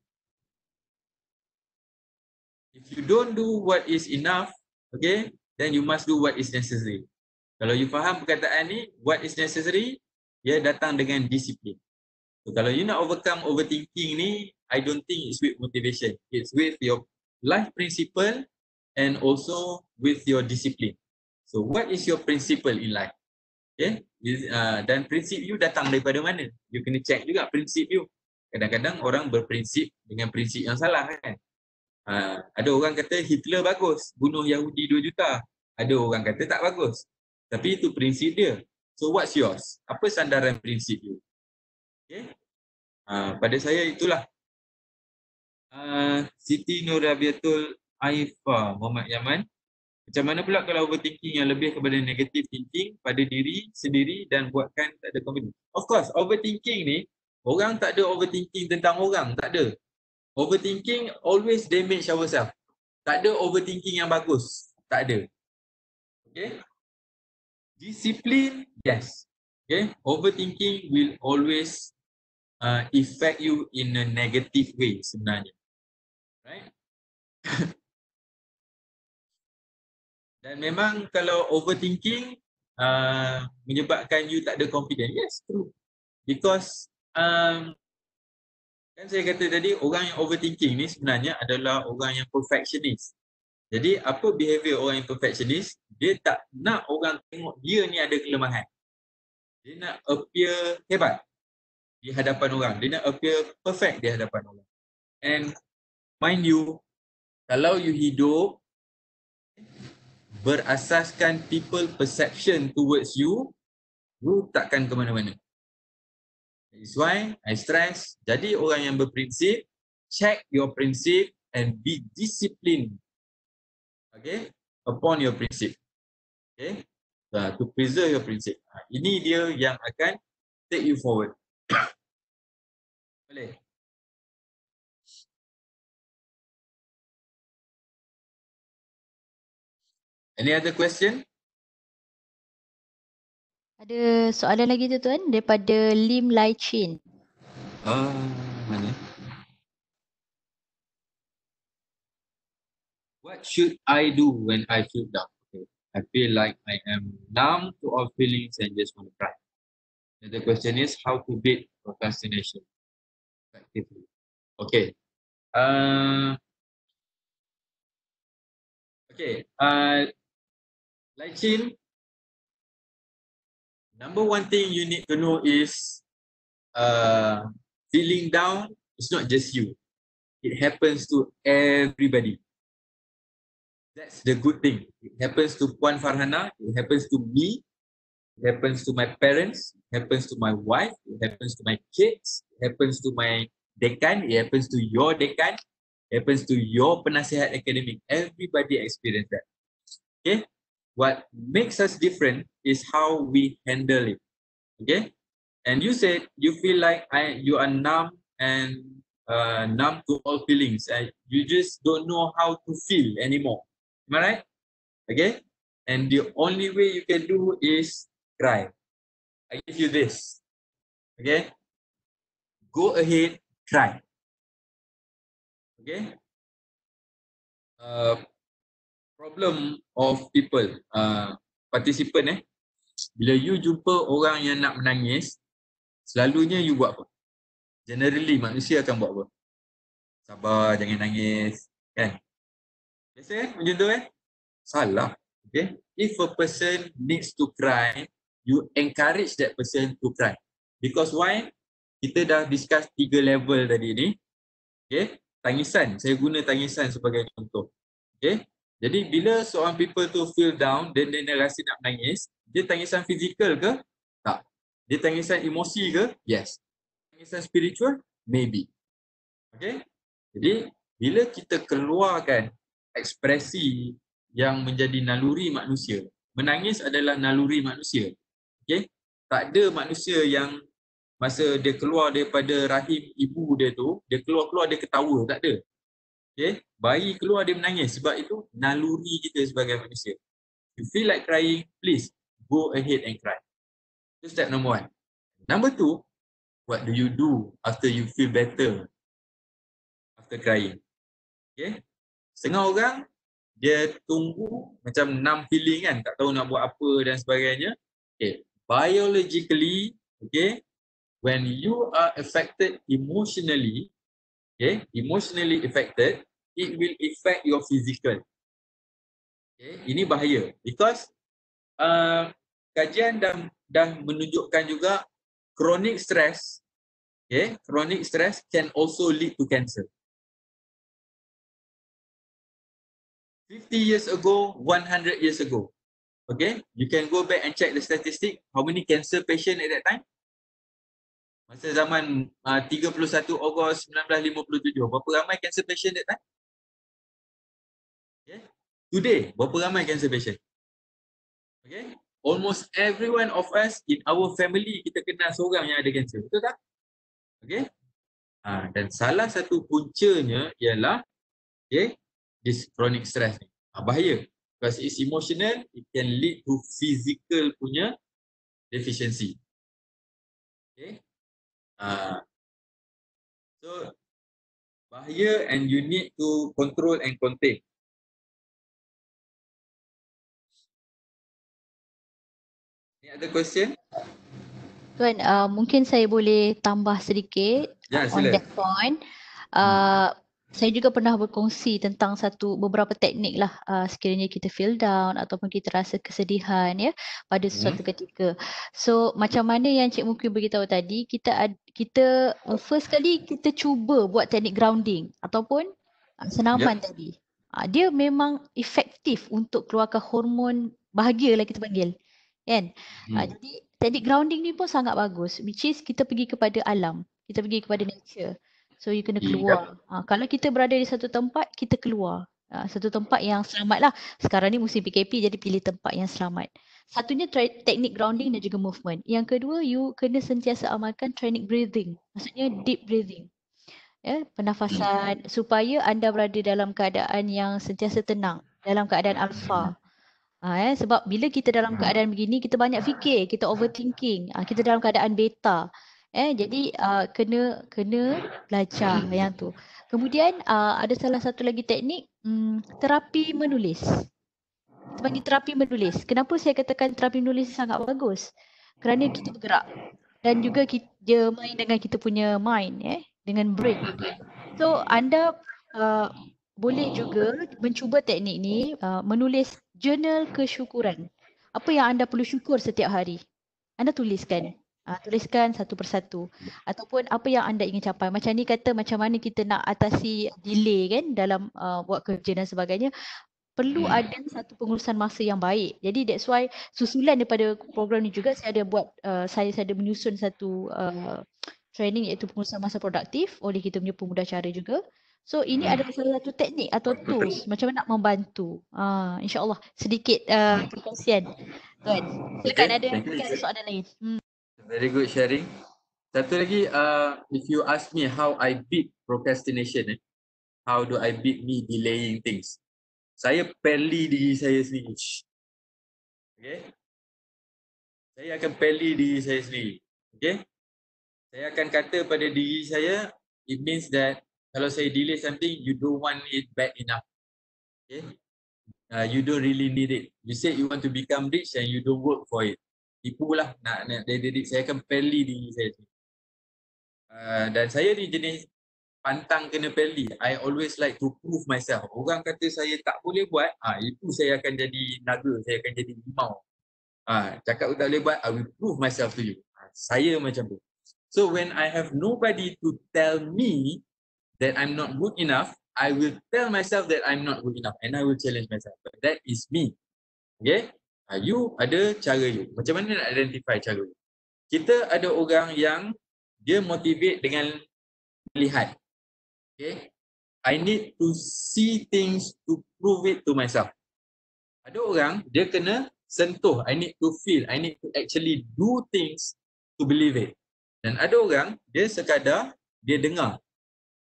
S1: If you don't do what is enough, okay, then you must do what is necessary. Kalau you faham perkataan ni, what is necessary, dia datang dengan disiplin. So kalau you nak overcome overthinking ni, I don't think it's with motivation. It's with your life principle and also with your discipline. So what is your principle in life? Okay? Dan prinsip you datang daripada mana? You kena check juga prinsip you. Kadang-kadang orang berprinsip dengan prinsip yang salah kan. Ada orang kata Hitler bagus, bunuh Yahudi 2 juta. Ada orang kata tak bagus. Tapi itu prinsip dia. So what's yours? Apa sandaran prinsip you? Okay? Pada saya itulah. Siti Nurabiatul Aifa Muhammad Yaman. Macam mana pula kalau overthinking yang lebih kepada negative thinking pada diri sendiri dan buatkan tak ada confidence? Of course, overthinking ni, orang tak ada overthinking tentang orang, tak ada. Overthinking always damage ourselves. Tak ada overthinking yang bagus, tak ada. Okay? Disiplin, yes. Okay? Overthinking will always affect you in a negative way sebenarnya. Right? Dan memang kalau overthinking menyebabkan you tak ada confidence. Yes, true. Because kan saya kata tadi, orang yang overthinking ni sebenarnya adalah orang yang perfectionist. Jadi apa behavior orang yang perfectionist? Dia tak nak orang tengok dia ni ada kelemahan. Dia nak appear hebat di hadapan orang. Dia nak appear perfect di hadapan orang. And mind you, kalau you hidup berasaskan people perception towards you, you takkan ke mana-mana. That's why I stress, jadi orang yang berprinsip, check your prinsip and be disciplined. Okay? Upon your prinsip. Okay? To preserve your prinsip. Ini dia yang akan take you forward. Boleh? Any other question?
S2: Ada soalan lagi tu tuan daripada Lim Lai Chin.
S1: Mana? What should I do when I feel down? Okay. I feel like I am numb to all feelings and just want to cry. And the question is how to beat procrastination effectively. Okay. Okay. Lai Chin, number one thing you need to know is feeling down is not just you. It happens to everybody. That's the good thing. It happens to Puan Farhana, it happens to me, it happens to my parents, it happens to my wife, it happens to my kids, it happens to my dekan, it happens to your dekan, it happens to your penasihat akademik. Everybody experience that. Okay? What makes us different is how we handle it. Okay? And you said you feel like you are numb and numb to all feelings. And you just don't know how to feel anymore. Am I right? Okay? And the only way you can do is cry. I give you this. Okay? Go ahead, cry. Okay? Problem of people, participant bila you jumpa orang yang nak menangis, selalunya you buat apa? Generally manusia akan buat apa? Sabar, jangan nangis, kan? Biasa kan macam tu kan? Salah. Okay? If a person needs to cry, you encourage that person to cry. Because why? Kita dah discuss 3 level tadi ni. Okay? Tangisan, saya guna tangisan sebagai contoh. Okay? Jadi bila seorang people tu feel down dan dia rasa nak menangis, dia tangisan fizikal ke? Tak. Dia tangisan emosi ke? Yes. Tangisan spiritual? Maybe. Okay? Jadi bila kita keluarkan ekspresi yang menjadi naluri manusia, menangis adalah naluri manusia. Okay? Tak ada manusia yang masa dia keluar daripada rahim ibu dia tu, dia keluar dia ketawa, tak ada. Okay? Bayi keluar dia menangis sebab itu naluri kita sebagai manusia. You feel like crying, please go ahead and cry. Itu step number 1. Number 2, what do you do after you feel better after crying? Okay? Setengah orang dia tunggu macam numb feeling kan, tak tahu nak buat apa dan sebagainya. Okay. Biologically, okay, when you are affected emotionally, okay, emotionally affected, it will affect your physical. Okay, ini bahaya because kajian dah menunjukkan juga chronic stress, okay, chronic stress can also lead to cancer. 50 years ago, 100 years ago, okay, you can go back and check the statistic, how many cancer patient at that time? Masa zaman 31 Ogos 1957, berapa ramai cancer patient that time? Okay. Today, berapa ramai cancer patient? Okay. Almost every one of us in our family, kita kenal seorang yang ada cancer. Betul tak? Okay. Dan salah satu puncanya ialah okay, this chronic stress ni. Bahaya. Because it's emotional, it can lead to physical punya deficiency. Okay. So bahaya and you need to control and contain. Any other question?
S2: Tuan, mungkin saya boleh tambah sedikit on that point. Saya juga pernah berkongsi tentang beberapa teknik lah sekiranya kita feel down ataupun kita rasa kesedihan ya pada sesuatu ketika. So macam mana yang Cik Muki beritahu tadi, kita first kali kita cuba buat teknik grounding ataupun senaman tadi. Dia memang efektif untuk keluarkan hormon bahagia lah kita panggil. Kan? Jadi teknik grounding ni pun sangat bagus, which is kita pergi kepada alam, kita pergi kepada nature. So you kena keluar. Kalau kita berada di satu tempat, kita keluar. Satu tempat yang selamat lah. Sekarang ni musim PKP, jadi pilih tempat yang selamat. Satunya teknik grounding dan juga movement. Yang kedua, you kena sentiasa amalkan teknik breathing. Maksudnya deep breathing. Ya, pernafasan supaya anda berada dalam keadaan yang sentiasa tenang, dalam keadaan alpha. Sebab bila kita dalam keadaan begini, kita banyak fikir, kita overthinking, kita dalam keadaan beta. Jadi kena belajar yang tu. Kemudian ada salah satu lagi teknik terapi menulis. Kita panggil terapi menulis. Kenapa saya katakan terapi menulis sangat bagus? Kerana kita bergerak dan juga dia main dengan kita punya mind, dengan brain. So anda boleh juga mencuba teknik ni, menulis jurnal kesyukuran. Apa yang anda perlu syukur setiap hari. Anda tuliskan. Tuliskan satu persatu. Ataupun apa yang anda ingin capai. Macam ni kata macam mana kita nak atasi delay kan dalam buat kerja dan sebagainya. Perlu ada satu pengurusan masa yang baik. Jadi that's why susulan daripada program ni juga saya ada buat, saya ada menyusun satu training iaitu pengurusan masa produktif oleh kita punya pemuda-cara juga. So ini adalah salah satu teknik atau tools macam mana nak membantu. InsyaAllah sedikit perkongsian. Tuan, silakan ada mungkin ada soalan lain.
S1: Very good sharing. Satu lagi, if you ask me how I beat procrastination, how do I beat me delaying things? Saya peli diri saya sendiri. Okay? Saya akan peli diri saya sendiri. Okay? Saya akan kata pada diri saya, it means that kalau saya delay something, you don't want it bad enough. Okay? You don't really need it. You say you want to become rich and you don't work for it. Tipulah nak jadi rich. Saya akan peli diri saya sendiri. Dan saya ni jenis pantang kena peli. I always like to prove myself. Orang kata saya tak boleh buat, itu saya akan jadi naga, saya akan jadi limau. Cakap tak boleh buat, I will prove myself to you. Saya macam tu. So when I have nobody to tell me that I'm not good enough, I will tell myself that I'm not good enough and I will challenge myself. But that is me. Okay? You ada cara you. Macam mana nak identify cara you? Kita ada orang yang dia motivate dengan melihat. Okay? I need to see things to prove it to myself. Ada orang, dia kena sentuh. I need to feel. I need to actually do things to believe it. Dan ada orang, dia sekadar, dia dengar.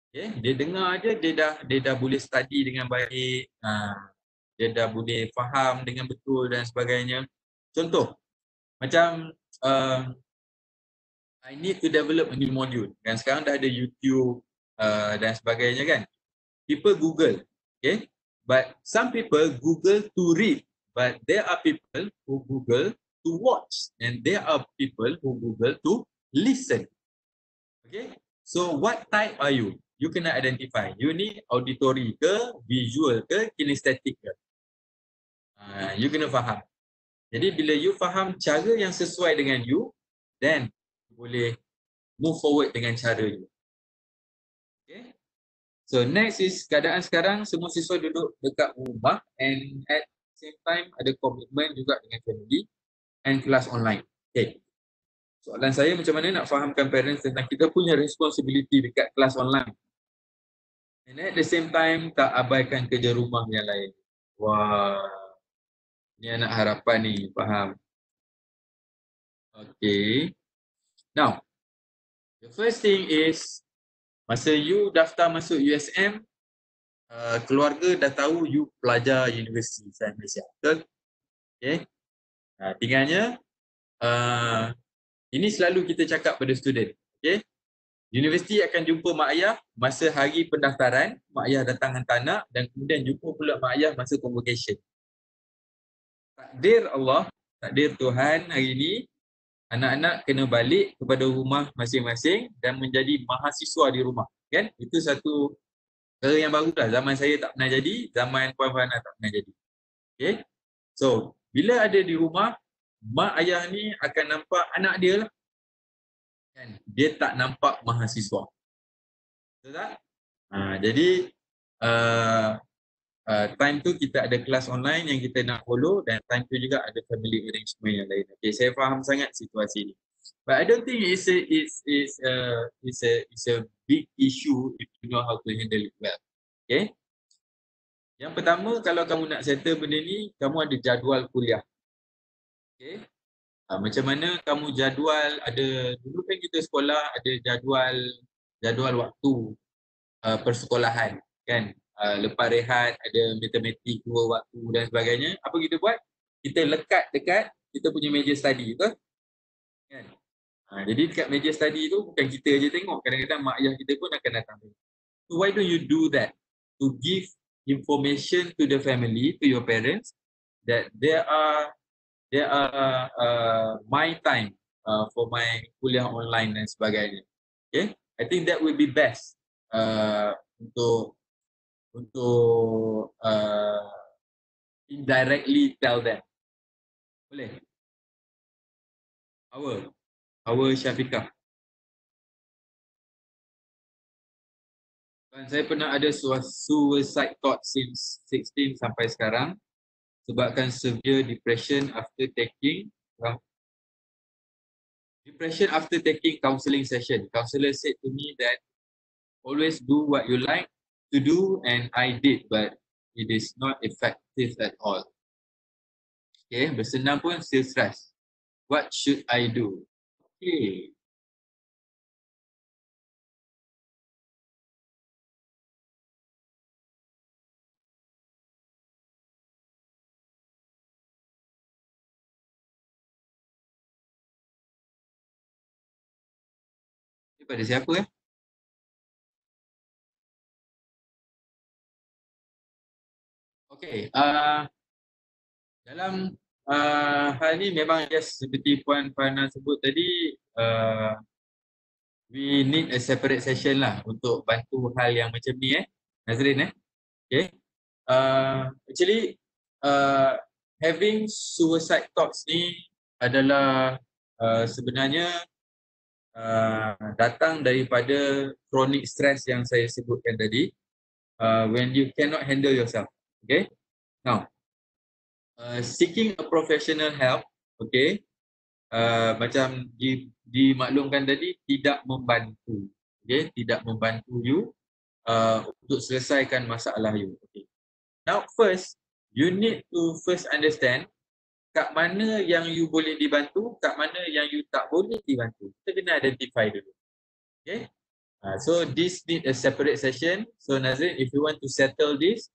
S1: Okay? Dia dengar aja, dia dah boleh study dengan baik. Dia dah boleh faham dengan betul dan sebagainya. Contoh, macam I need to develop a new module. Dan sekarang dah ada YouTube dan sebagainya kan. People Google, okay? But some people Google to read, but there are people who Google to watch, and there are people who Google to listen. Okay? So what type are you? You kena identify. You ni auditory ke, visual ke, kinesthetic ke? You kena faham. Jadi bila you faham cara yang sesuai dengan you, then boleh move forward dengan cara you. Okay? So next is keadaan sekarang semua siswa duduk dekat rumah and at the same time ada komitmen juga dengan family and kelas online. Okay. Soalan saya macam mana nak fahamkan parents tentang kita punya responsibility dekat kelas online. And at the same time tak abaikan kerja rumah yang lain. Wah. Ni anak harapan ni, faham. Okay. Now, the first thing is masa you daftar masuk USM, keluarga dah tahu you pelajar Universiti Sains Malaysia. Betul? Okay. Tinggalnya, ini selalu kita cakap pada student. Okay. Universiti akan jumpa mak ayah masa hari pendaftaran, mak ayah datang hantar anak dan kemudian jumpa pula mak ayah masa convocation. Takdir Allah, takdir Tuhan hari ini, anak-anak kena balik kepada rumah masing-masing dan menjadi mahasiswa di rumah. Kan? Itu satu perkara yang baru lah. Zaman saya tak pernah jadi, zaman Puan Fana tak pernah jadi. Okay? So, bila ada di rumah, mak ayah ni akan nampak anak dia lah. Kan? Dia tak nampak mahasiswa. Betul tak? Jadi, time tu kita ada kelas online yang kita nak follow dan time tu juga ada family arrangement yang lain. Okay, saya faham sangat situasi ni. But I don't think it's a big issue if you know how to handle it well. Okay. Yang pertama, kalau kamu nak settle benda ni, kamu ada jadual kuliah. Okay. Macam mana kamu jadual, ada dulu kan kita sekolah ada jadual waktu persekolahan kan. Lepas rehat ada matematik 2 waktu dan sebagainya. Apa kita buat? Kita lekat dekat kita punya meja study, betul? Kan? Jadi dekat meja study tu bukan kita je tengok, kadang-kadang mak ayah kita pun akan datang. So why don't you do that? To give information to the family, to your parents, that there are my time for my kuliah online dan sebagainya. Okay, I think that will be best untuk indirectly tell them. Boleh? Our Syafiqah. Dan saya pernah ada suicide thought since 16 sampai sekarang sebabkan severe depression after taking counselling session. Counselor said to me that always do what you like to do, and I did, but it is not effective at all. Okay, bersenam pun still stress. What should I do? Okay. Ini pada siapa eh? Okay, dalam hal ni memang yes, seperti Puan Fana sebut tadi, we need a separate session lah untuk bantu hal yang macam ni Nazrin okay. Actually having suicide thoughts ni adalah sebenarnya datang daripada chronic stress yang saya sebutkan tadi, when you cannot handle yourself. Okay, now seeking a professional help, okay, macam dimaklumkan tadi, tidak membantu, okay, tidak membantu you untuk selesaikan masalah you. Okay. Now first, you need to first understand kat mana yang you boleh dibantu, kat mana yang you tak boleh dibantu. Kita kena identify dulu. Okay. So this need a separate session. So Nazrin, if you want to settle this,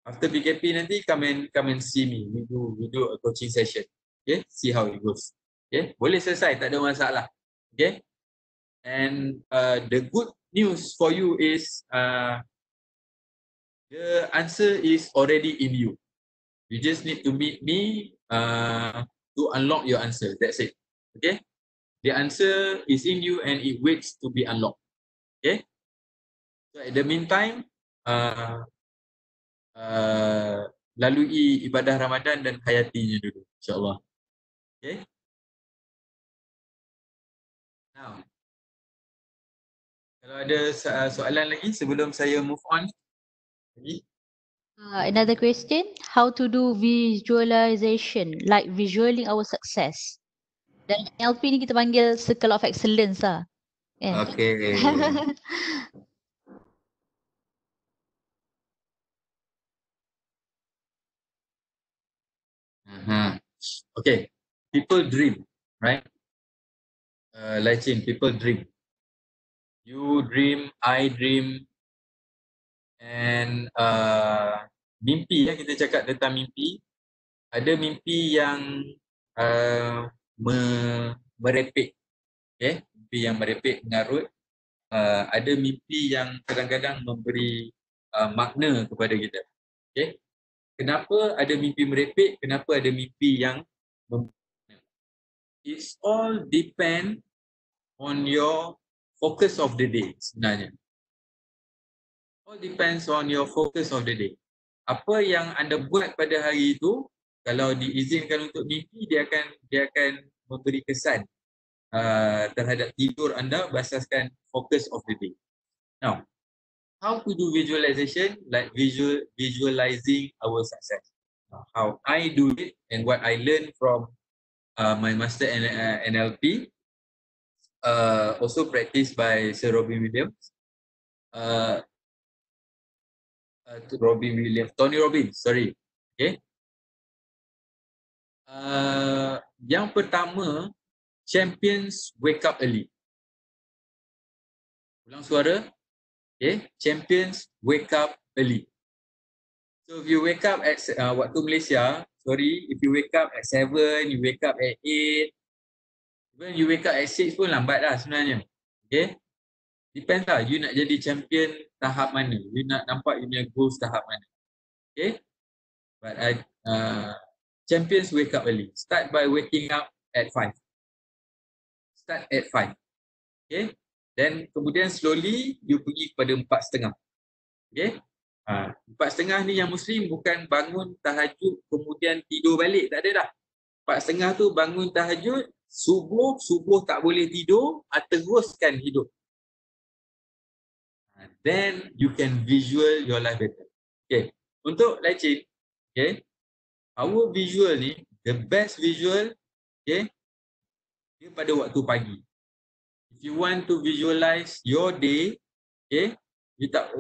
S1: after PKP nanti come and see me. We do a coaching session. Okay, see how it goes. Okay, boleh selesai, tak ada masalah. Okay, and the good news for you is the answer is already in you. You just need to meet me to unlock your answer. That's it. Okay, the answer is in you and it waits to be unlocked. Okay, so at the meantime, lalui ibadah Ramadan dan hayatinya dulu, insyaAllah. Okay. Now, kalau ada soalan lagi sebelum saya move on lagi.
S2: Another question, how to do visualization, like visualing our success. Dan NLP ni kita panggil circle of excellence lah.
S1: Okay. Okay, people dream, right? Lachin, people dream. You dream, I dream, and mimpi kita cakap tentang mimpi. Ada mimpi yang merepek, okay? Mimpi yang merepek, mengarut. Ada mimpi yang kadang-kadang memberi makna kepada kita. Okay? Kenapa ada mimpi merepek? Kenapa ada mimpi yang it's all depend on your focus of the day sebenarnya. All depends on your focus of the day. Apa yang anda buat pada hari itu, kalau diizinkan untuk mimpi, dia akan memberi kesan terhadap tidur anda berdasarkan focus of the day. Now, how to do visualization? Like visualizing our success. How I do it and what I learned from my master NLP, also practiced by Sir Robin Williams. Tony Robbins, sorry. Okay. Yang pertama, champions wake up early. Ulang suara. Okay, champions wake up early. So if you wake up at waktu Malaysia, sorry, if you wake up at 7, you wake up at 8, even you wake up at 6 pun lambat lah sebenarnya. Okay, Depends lah, you nak jadi champion tahap mana, you nak nampak you punya goals tahap mana. Okay, but champions wake up early. Start by waking up at 5. Start at 5. Okay, then kemudian slowly you pergi kepada 4.30. Okay, 4.30 ni yang Muslim bukan bangun tahajud kemudian tidur balik, tak ada dah. 4.30 tu bangun tahajud, subuh tak boleh tidur, teruskan hidup. Then you can visual your life better. Okay, untuk Lai-Chin, okay, our visual ni, the best visual, okay, dia pada waktu pagi. If you want to visualize your day, okay, you tak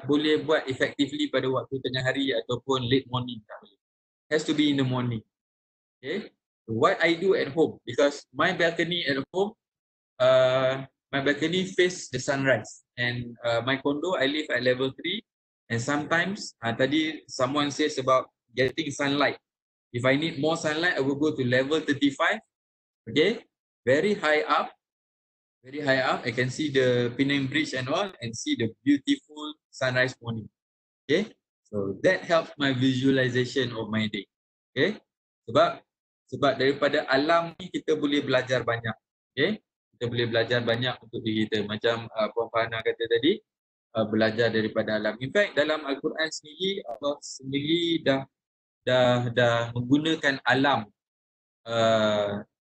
S1: boleh buat effectively pada waktu tengah hari ataupun late morning, tak boleh. Has to be in the morning. Okay, what I do at home, because my balcony at home, my balcony face the sunrise, and my condo I live at level 3, and sometimes tadi someone says about getting sunlight. If I need more sunlight, I will go to level 35. Okay, very high up, I can see the Penang Bridge and all, and see the beautiful sunrise morning. Okay, so that helps my visualization of my day. Okay, sebab daripada alam ni kita boleh belajar banyak. Okay, kita boleh belajar banyak untuk diri kita. Macam Puan Fahana kata tadi, belajar daripada alam. In fact, dalam Al-Quran sendiri, Allah sendiri dah menggunakan alam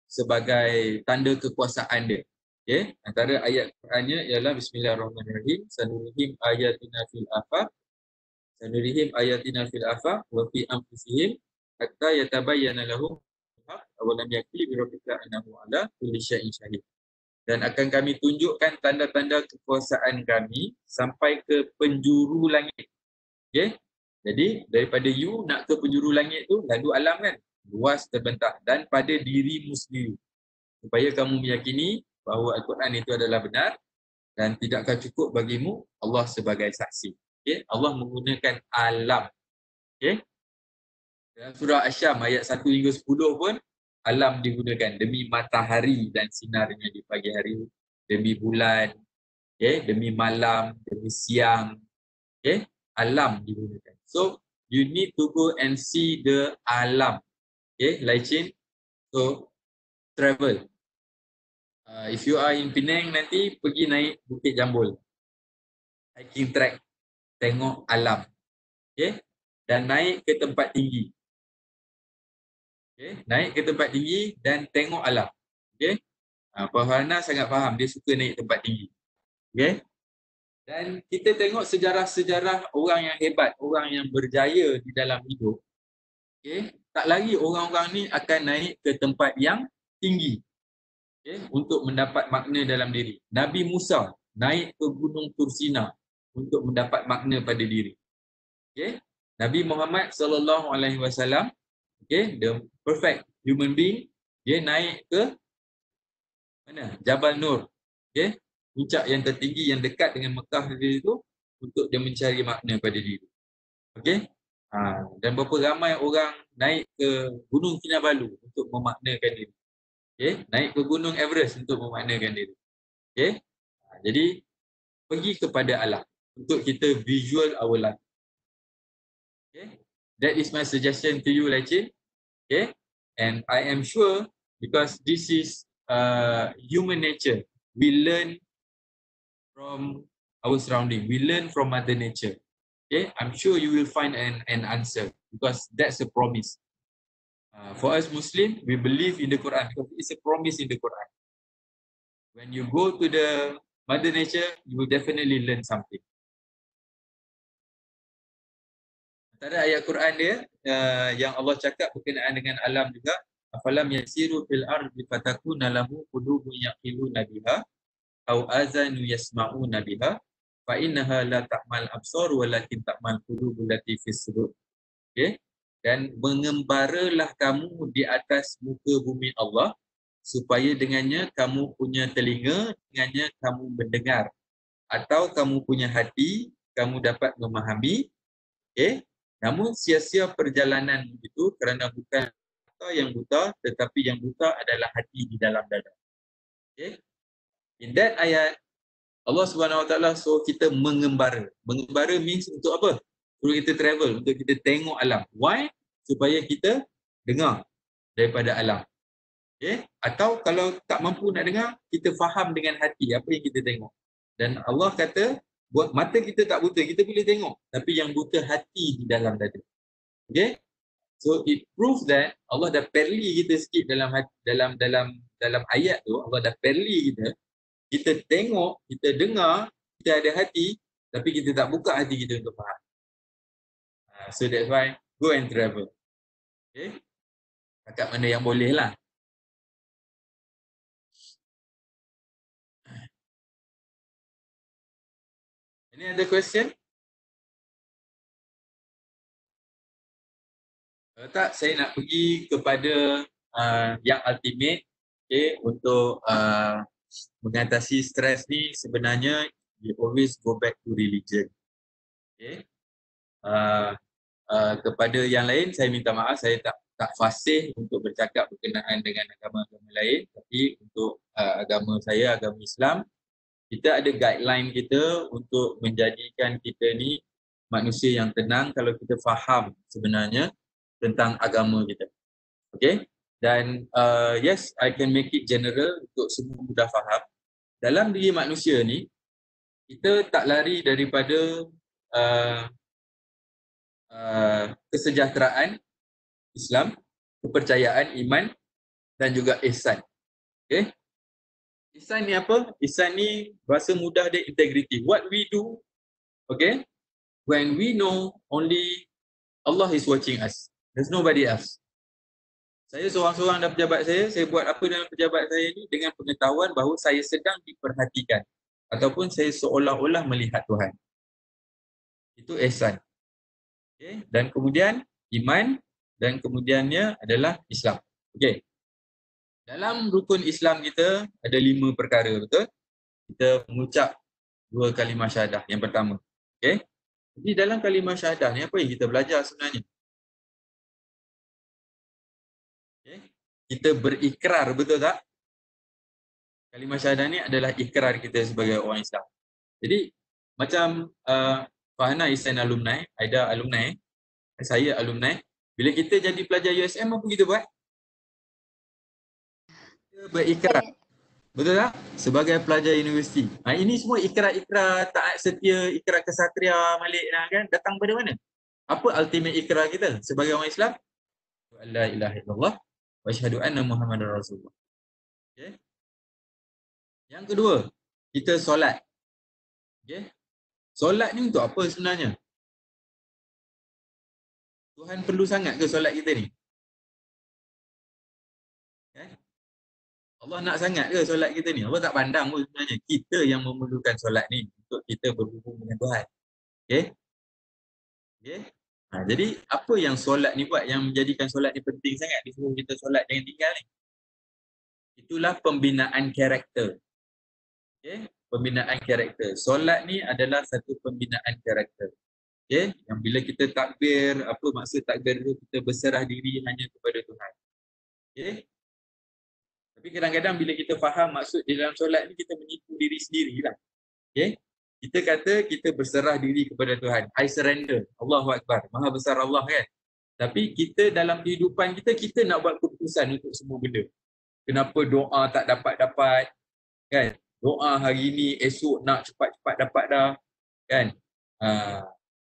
S1: sebagai tanda kekuasaan dia. Okay, antara ayat Qurannya ialah Bismillahirrahmanirrahim. Sanurihim ayatina fil afaq. Sanurihim ayatina fil afaq wa fi anfusihim hatta yatabayyana lahum awalam yakfi bi rabbika annahu ala kulli syai'in syahid. Dan akan kami tunjukkan tanda-tanda kekuasaan kami sampai ke penjuru langit. Okay, jadi daripada you nak ke penjuru langit tu, lalu alam kan luas terbentang, dan pada dirimu sendiri, supaya kamu meyakini bahawa Al-Quran itu adalah benar dan tidakkah cukup bagimu Allah sebagai saksi. Okay, Allah menggunakan alam. Okay, dalam surah Asyam ayat 1 hingga 10 pun alam digunakan, demi matahari dan sinarnya di pagi hari, demi bulan, okay, demi malam, demi siang. Okay, alam digunakan. So you need to go and see the alam. Okay, Lai-Chin, so travel. If you are in Penang nanti, pergi naik Bukit Jambul, hiking track, tengok alam. Okay, dan naik ke tempat tinggi. Okay, naik ke tempat tinggi dan tengok alam. Okay, Puan Fahana sangat faham, dia suka naik tempat tinggi. Okay, dan kita tengok sejarah-sejarah orang yang hebat, orang yang berjaya di dalam hidup. Okay, tak lagi orang-orang ni akan naik ke tempat yang tinggi, okay, untuk mendapat makna dalam diri. Nabi Musa naik ke Gunung Tursina untuk mendapat makna pada diri. Okay, Nabi Muhammad SAW, okay, the perfect human being, dia naik ke mana? Jabal Nur. Okay, puncak yang tertinggi yang dekat dengan Mekah itu, untuk dia mencari makna pada diri. Okay, dan berapa ramai orang naik ke Gunung Kinabalu untuk memaknakan diri. Okay, naik ke Gunung Everest untuk memaknakan diri. Okay, jadi pergi kepada alam untuk kita visual our life. Okay, that is my suggestion to you, Lai-Chin. Okay, and I am sure, because this is human nature, we learn from our surrounding, we learn from Mother Nature. Okay, I'm sure you will find an answer, because that's a promise. For us Muslim, we believe in the Quran because it's a promise in the Quran. When you go to the Mother Nature, you will definitely learn something. Antara ayat Quran dia yang Allah cakap berkenaan dengan alam juga, afalam yasiru fil ardi fatakuna lahu qulubun yaqiluna biha aw azanu yasma'una biha fa innaha la ta'mal absar walakin ta'mal qulubul lati fis sudur. Okay, dan mengembaralah kamu di atas muka bumi Allah, supaya dengannya kamu punya telinga, dengannya kamu mendengar, atau kamu punya hati, kamu dapat memahami. Okay, namun sia-sia perjalanan itu kerana bukan mata yang buta, tetapi yang buta adalah hati di dalam dada. Okay, in that ayat, Allah Subhanahu Wa Taala suruh kita mengembara. Mengembara means untuk apa? Suruh kita travel, untuk kita tengok alam. Why? Supaya kita dengar daripada alam. Okay? Atau kalau tak mampu nak dengar, kita faham dengan hati apa yang kita tengok. Dan Allah kata, buat mata kita tak buta, kita boleh tengok. Tapi yang buta hati di dalam dada. Okay? So it proves that Allah dah perli kita sikit dalam ayat tu. Allah dah perli kita. Kita tengok, kita dengar, kita ada hati, tapi kita tak buka hati kita untuk faham. So that's why go and travel. Okay? Dekat mana yang boleh lah. Any other question? Kalau tak, saya nak pergi kepada yang ultimate, okay, untuk mengatasi stres ni. Sebenarnya you always go back to religion. Okay. Kepada yang lain saya minta maaf, saya tak fasih untuk bercakap berkenaan dengan agama-agama lain, tapi untuk agama saya, agama Islam, kita ada guideline kita untuk menjadikan kita ni manusia yang tenang kalau kita faham sebenarnya tentang agama kita. Okay? Dan yes, I can make it general untuk semua mudah faham. Dalam diri manusia ni, kita tak lari daripada kesejahteraan Islam, kepercayaan, iman dan juga ihsan. Okay? Ihsan ni apa? Ihsan ni bahasa mudah dia integrity. What we do, okay, when we know only Allah is watching us. There's nobody else. Saya seorang-seorang dalam pejabat saya buat apa dalam pejabat saya ni dengan pengetahuan bahawa saya sedang diperhatikan ataupun saya seolah-olah melihat Tuhan. Itu ihsan. Okay? Dan kemudian iman dan kemudiannya adalah Islam. Okay. Dalam rukun Islam kita ada 5 perkara, betul? Kita mengucap 2 kalimah syahadah yang pertama. Okay? Jadi dalam kalimah syahadah ni apa yang kita belajar sebenarnya? Okay? Kita berikrar, betul tak? Kalimah syahadah ni adalah ikrar kita sebagai orang Islam. Jadi macam Fahana Ihsan alumni, Aida alumni, saya alumni, bila kita jadi pelajar USM apa kita buat? Kita berikrar. Betul tak? Sebagai pelajar universiti. Ini semua ikrar-ikrar taat setia, ikrar kesatria Malik kan, datang pada mana? Apa ultimate ikrar kita sebagai orang Islam? La ilaha illallah wa asyhadu anna Muhammadar Rasulullah. Okay. Yang kedua, kita solat. Okay. Solat ni untuk apa sebenarnya? Tuhan perlu sangat ke solat kita ni? Okay. Allah nak sangat ke solat kita ni? Allah tak pandang pun sebenarnya. Kita yang memerlukan solat ni untuk kita berhubung dengan Tuhan. Okay. Okay. Jadi apa yang solat ni buat yang menjadikan solat ni penting sangat? Disuruh kita solat jangan tinggal ni. Itulah pembinaan karakter. Okay. Pembinaan karakter. Solat ni adalah satu pembinaan karakter. Okay. Yang bila kita takbir, apa maksud takbir tu? Kita berserah diri hanya kepada Tuhan. Okay. Tapi kadang-kadang bila kita faham maksud di dalam solat ni, kita menipu diri sendirilah. Okay. Kita kata kita berserah diri kepada Tuhan. I surrender. Allahu Akbar. Maha besar Allah kan. Tapi kita dalam kehidupan kita, kita nak buat keputusan untuk semua benda. Kenapa doa tak dapat-dapat, kan? Doa hari ni, esok nak cepat-cepat dapat dah, kan?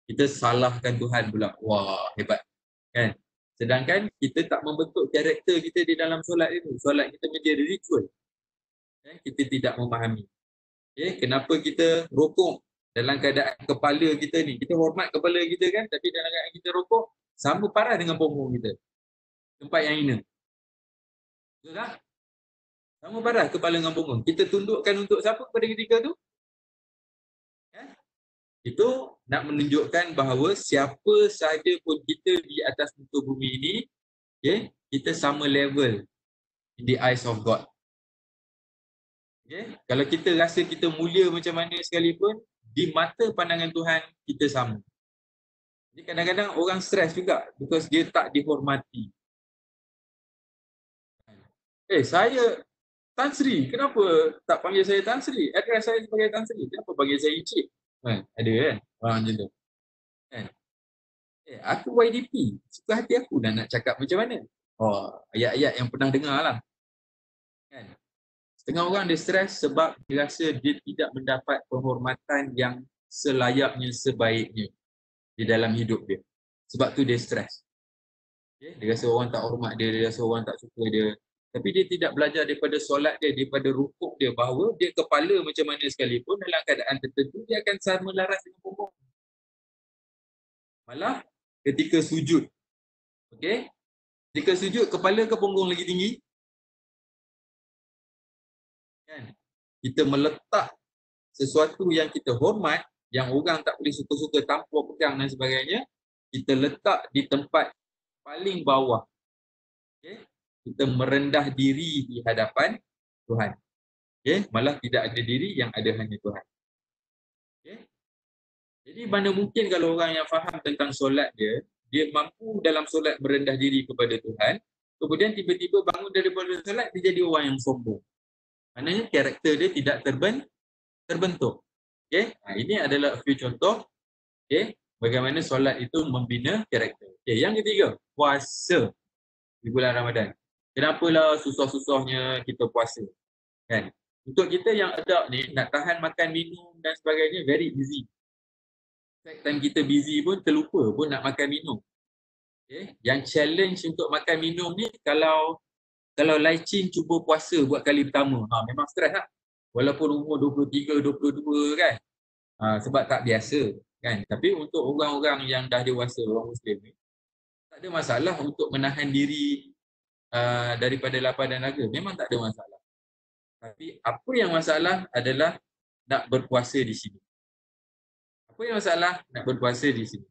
S1: Kita salahkan Tuhan pula. Wah, hebat. Kan? Sedangkan kita tak membentuk karakter kita di dalam solat itu. Solat kita menjadi ritual. Kan? Kita tidak memahami. Okay? Kenapa kita rokok dalam keadaan kepala kita ni? Kita hormat kepala kita kan, tapi dalam keadaan kita rokok, sama parah dengan punggung kita. Tempat yang hina. Betul tak? Sama parah kepala dengan punggung. Kita tundukkan untuk siapa pada ketika tu? Ya? Itu nak menunjukkan bahawa siapa sahaja pun kita di atas muka bumi ini, okay, kita sama level in the eyes of God. Okay? Kalau kita rasa kita mulia macam mana sekalipun, di mata pandangan Tuhan, kita sama. Jadi kadang-kadang orang stres juga because dia tak dihormati. Saya Tan Sri, kenapa tak panggil saya Tan Sri? Address saya sebagai Tan Sri. Kenapa panggil saya Encik? Ada kan? Orang macam tu. Kan? Aku YDP. Suka hati aku dah nak cakap macam mana. Oh, ayat-ayat yang pernah dengar lah. Kan? Setengah orang dia stres sebab dia rasa dia tidak mendapat penghormatan yang selayaknya, sebaiknya di dalam hidup dia. Sebab tu dia stres. Okay? Dia rasa orang tak hormat dia, dia rasa orang tak suka dia. Tapi dia tidak belajar daripada solat dia, daripada rukuk dia, bahawa dia kepala macam mana sekalipun dalam keadaan tertentu dia akan sama laras dengan punggung. Malah ketika sujud, okey, ketika sujud kepala ke punggung lagi tinggi? Kan? Kita meletak sesuatu yang kita hormat, yang orang tak boleh suka-suka tanpa pegang dan sebagainya, kita letak di tempat paling bawah. Okay? Kita merendah diri di hadapan Tuhan. Okay? Malah tidak ada diri, yang ada hanya Tuhan. Okay? Jadi mana mungkin kalau orang yang faham tentang solat dia, dia mampu dalam solat merendah diri kepada Tuhan, kemudian tiba-tiba bangun daripada solat, dia jadi orang yang sombong. Maknanya karakter dia tidak terbentuk. Okay? Ini adalah a few contoh. Okay? Bagaimana solat itu membina karakter. Okay, yang ketiga, puasa di bulan Ramadan. Kenapalah susah-susahnya kita puasa? Kan? Untuk kita yang adult ni, nak tahan makan, minum dan sebagainya, very easy. Time kita busy pun terlupa pun nak makan, minum. Okay? Yang challenge untuk makan, minum ni, kalau Laicin cuba puasa buat kali pertama, memang stres lah. Walaupun umur 23, 22 kan. Sebab tak biasa. Kan? Tapi untuk orang-orang yang dah dewasa, orang Muslim ni, tak ada masalah untuk menahan diri daripada lapar dan dahaga. Memang tak ada masalah. Tapi apa yang masalah adalah nak berpuasa di sini. Apa yang masalah nak berpuasa di sini?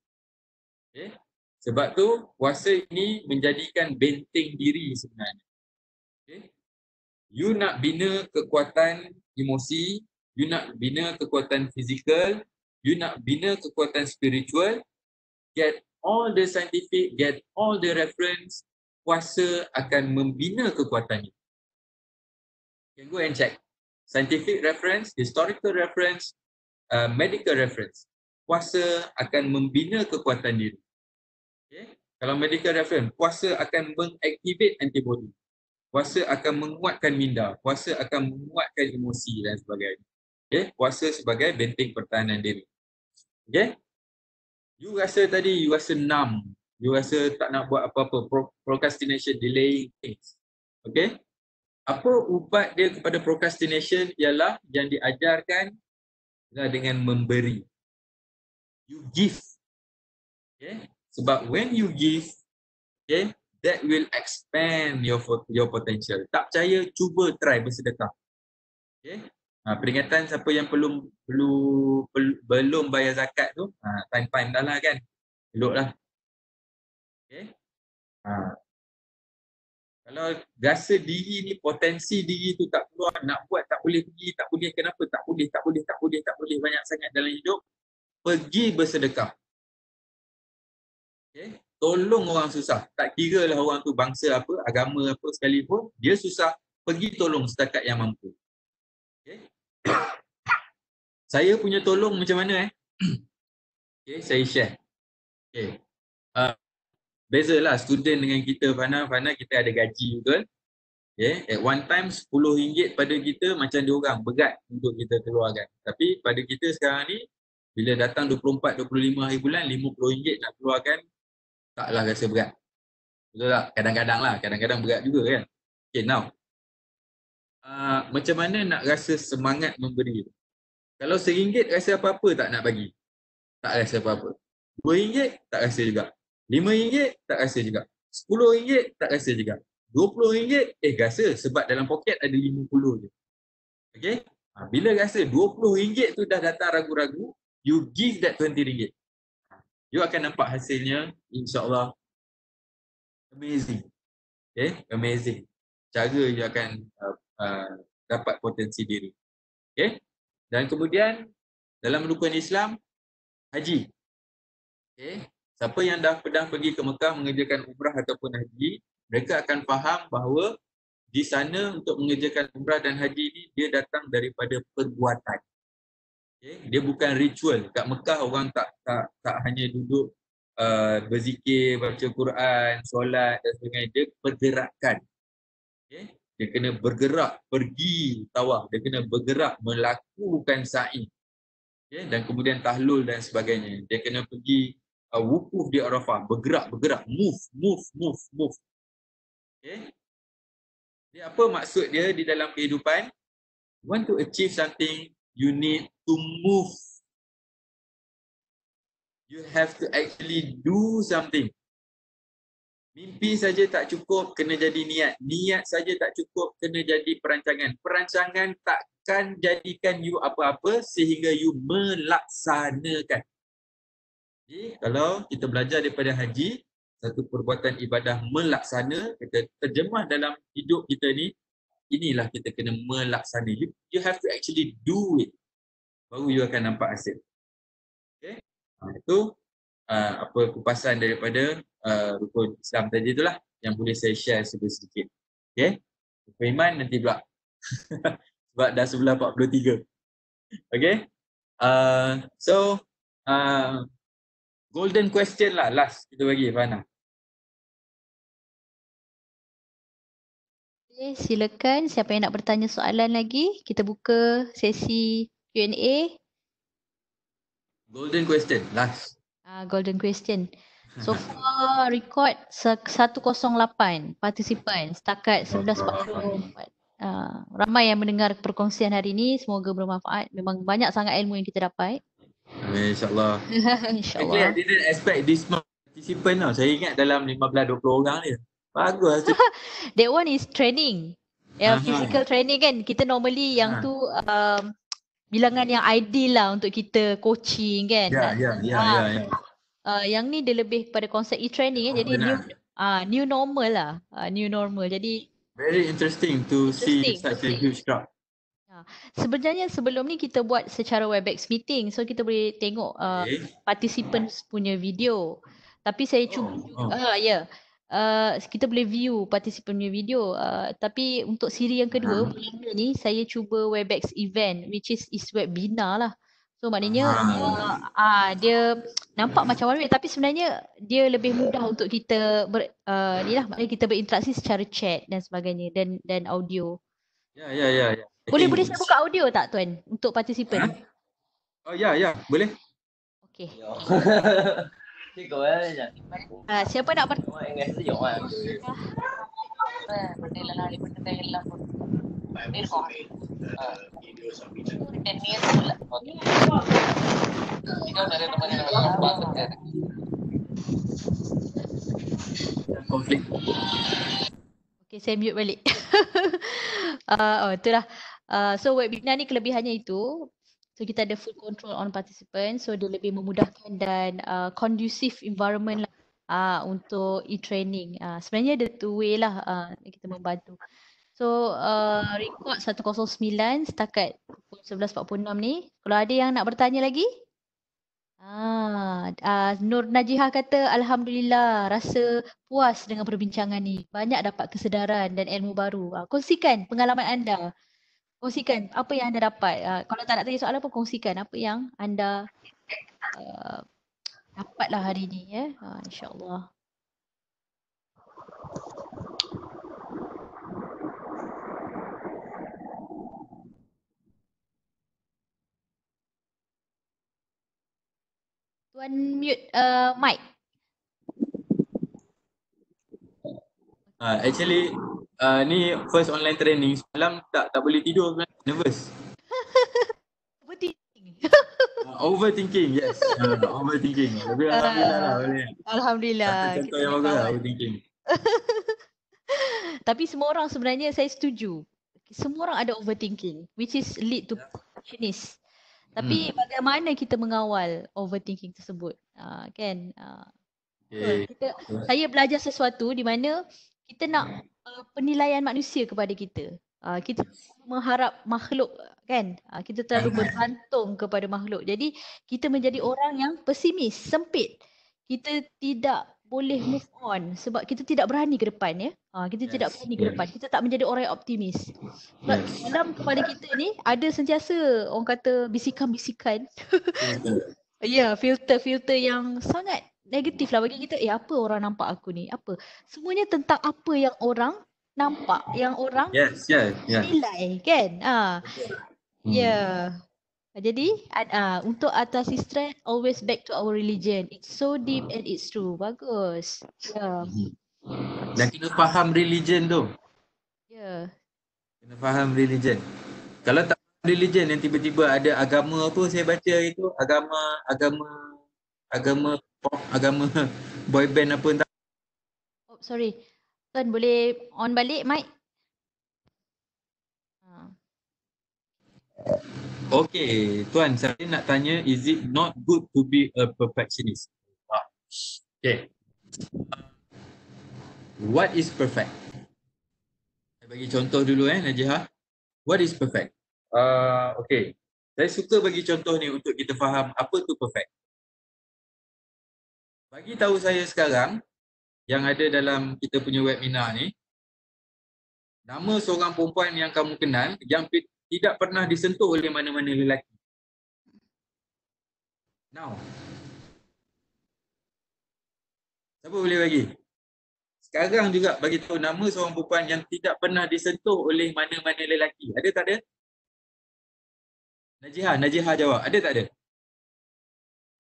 S1: Okay? Sebab tu puasa ini menjadikan benteng diri sebenarnya. Okay? You nak bina kekuatan emosi, you nak bina kekuatan fizikal, you nak bina kekuatan spiritual, get all the scientific, get all the reference, puasa akan membina kekuatan itu. You can go and check. Scientific reference, historical reference, medical reference. Puasa akan membina kekuatan diri. Okay? Kalau medical reference, puasa akan mengaktivate antibody. Puasa akan menguatkan minda. Puasa akan menguatkan emosi dan sebagainya. Okay? Puasa sebagai benteng pertahanan diri. Okay? You rasa tadi, you rasa numb. You rasa tak nak buat apa-apa. Procrastination, delaying things. Okay? Apa ubat dia kepada procrastination ialah yang diajarkan dengan memberi. You give. Okay? Sebab when you give, okay, that will expand your potential. Tak percaya, cuba try bersedekah. Okay? Peringatan siapa yang belum bayar zakat tu, time dah lah kan. Eloklah. Okay? Kalau rasa diri ni, potensi diri tu tak keluar, nak buat tak boleh pergi, tak boleh, kenapa? Tak boleh banyak sangat dalam hidup, pergi bersedekah. Okay? Tolong orang susah. Tak kira lah orang tu bangsa apa, agama apa sekalipun, dia susah, pergi tolong setakat yang mampu. Okay? Saya punya tolong macam mana okay, saya share. Okay. Bezalah student dengan kita, Fana kita ada gaji betul. Okay. At one time RM10 pada kita macam diorang berat untuk kita keluarkan. Tapi pada kita sekarang ni, bila datang 24-25 hari bulan, RM50 nak keluarkan, taklah rasa berat. Betul tak? Kadang-kadang lah, kadang-kadang berat juga kan. Okay, now. Macam mana nak rasa semangat memberi? Kalau RM1 rasa apa-apa tak nak bagi? Tak rasa apa-apa. RM2 tak rasa juga. RM5 tak rasa juga. RM10 tak rasa juga. RM20 rasa sebab dalam poket ada RM50 je. Okay? Bila rasa RM20 tu dah datang ragu-ragu, you give that RM20. You akan nampak hasilnya, insyaAllah, amazing. Okay? Amazing. Cara you akan dapat potensi diri. Okay? Dan kemudian, dalam rukun Islam, haji. Okay? Siapa yang dah pernah pergi ke Mekah mengerjakan umrah ataupun haji, mereka akan faham bahawa di sana untuk mengerjakan umrah dan haji ni dia datang daripada perbuatan. Okay? Dia bukan ritual. Kat Mekah orang tak hanya duduk berzikir, baca Quran, solat dan sebagainya. Dia pergerakan. Okay? Dia kena bergerak, pergi tawaf. Dia kena bergerak, melakukan sa'i. Okay? Dan kemudian tahlul dan sebagainya. Dia kena pergi wukuf di Arafah. Bergerak. Move. Okay? Jadi apa maksud dia di dalam kehidupan? You want to achieve something, you need to move. You have to actually do something. Mimpi saja tak cukup, kena jadi niat. Niat saja tak cukup, kena jadi perancangan. Perancangan takkan jadikan you apa-apa sehingga you melaksanakan. Jadi kalau kita belajar daripada haji, satu perbuatan ibadah melaksana, kita terjemah dalam hidup kita ni, inilah kita kena melaksana. You have to actually do it. Baru you akan nampak hasil. Okay? Itu apa kupasan daripada rukun Islam tadi itulah yang boleh saya share sedikit. Okay? Rukun iman nanti pula. Sebab dah sebelah 43. Okay? So, golden question lah last kita bagi Fana.
S2: Okay, silakan siapa yang nak bertanya soalan lagi. Kita buka sesi Q&A.
S1: Golden question last.
S2: Golden question. So far record 108 participant setakat 11.44. Ramai yang mendengar perkongsian hari ini, semoga bermanfaat. Memang banyak sangat ilmu yang kita dapat.
S1: InsyaAllah.
S2: InsyaAllah.
S1: Actually, I didn't expect this much participant tau. Saya ingat dalam 15-20 orang dia. Bagus.
S2: That one is training. Physical training kan. Kita normally yang tu bilangan yang ideal lah untuk kita coaching kan.
S1: Ya.
S2: Yang ni dia lebih kepada konsep e-training jadi new normal lah. New normal. Jadi
S1: very interesting to see such a huge crowd.
S2: Sebenarnya sebelum ni kita buat secara Webex meeting, so kita boleh tengok participants punya video. Tapi saya cuba kita boleh view participant punya video. Tapi untuk siri yang kedua bulan ni saya cuba Webex event which is webinar lah. So maknanya dia nampak macam one way tapi sebenarnya dia lebih mudah untuk kita maknanya kita berinteraksi secara chat dan sebagainya dan audio.
S1: Ya.
S2: Boleh saya buka audio tak tuan untuk participant?
S1: Oh ya, boleh.
S2: Okey. Siapa nak
S1: Konflik.
S2: Okay, saya mute balik. Itulah. So webinar ni kelebihannya itu. So kita ada full control on participants. So dia lebih memudahkan dan conducive environment lah untuk e-training. Sebenarnya ada two way lah kita membantu. So record 109 setakat pukul 11.46 ni. Kalau ada yang nak bertanya lagi? Nur Najihah kata Alhamdulillah rasa puas dengan perbincangan ni. Banyak dapat kesedaran dan ilmu baru. Kongsikan pengalaman anda. Kongsikan apa yang anda dapat. Kalau tak nak tanya soalan pun kongsikan apa yang anda dapatlah hari ni ya. InsyaAllah. Tuan mute mic.
S1: Actually ni first online training. Semalam tak boleh tidur, nervous. Overthinking, yes. Overthinking. Tapi alhamdulillah lah boleh.
S2: Alhamdulillah.
S1: Contoh yang bagus lah, overthinking.
S2: Tapi semua orang sebenarnya saya setuju. Semua orang ada overthinking which is lead to perfectionist. Tapi bagaimana kita mengawal overthinking tersebut? Kan? Saya belajar sesuatu di mana kita nak penilaian manusia kepada kita. Kita mengharap makhluk kan? Kita terlalu bergantung kepada makhluk. Jadi kita menjadi orang yang pesimis, sempit. Kita tidak boleh move on sebab kita tidak berani ke depan ya. Kita tidak berani ke depan. Kita tak menjadi orang yang optimis. Sebab dalam kepala kita ni ada sentiasa orang kata bisikan-bisikan. Ya, filter-filter yang sangat negatif lah bagi kita. Apa orang nampak aku ni? Apa? Semuanya tentang apa yang orang nampak, yang orang nilai kan? Ya. Jadi untuk atasi stres, always back to our religion. It's so deep and it's true. Bagus. Ya.
S1: Dan kena faham religion tu.
S2: Ya.
S1: Kena faham religion. Kalau tak faham religion yang tiba-tiba ada agama apa saya baca itu, agama pop, agama boyband apa entah.
S2: Oh, sorry. Tuan boleh on balik mic?
S1: Okay, Tuan, saya nak tanya, is it not good to be a perfectionist? Okay. What is perfect? Saya bagi contoh dulu Najihah. What is perfect? Okay. Saya suka bagi contoh ni untuk kita faham apa tu perfect. Bagi tahu saya sekarang yang ada dalam kita punya webinar ni, nama seorang perempuan yang kamu kenal yang tidak pernah disentuh oleh mana-mana lelaki. Now. Siapa boleh bagi? Sekarang juga bagi tahu nama seorang perempuan yang tidak pernah disentuh oleh mana-mana lelaki. Ada tak ada? Najihah jawab. Ada tak ada?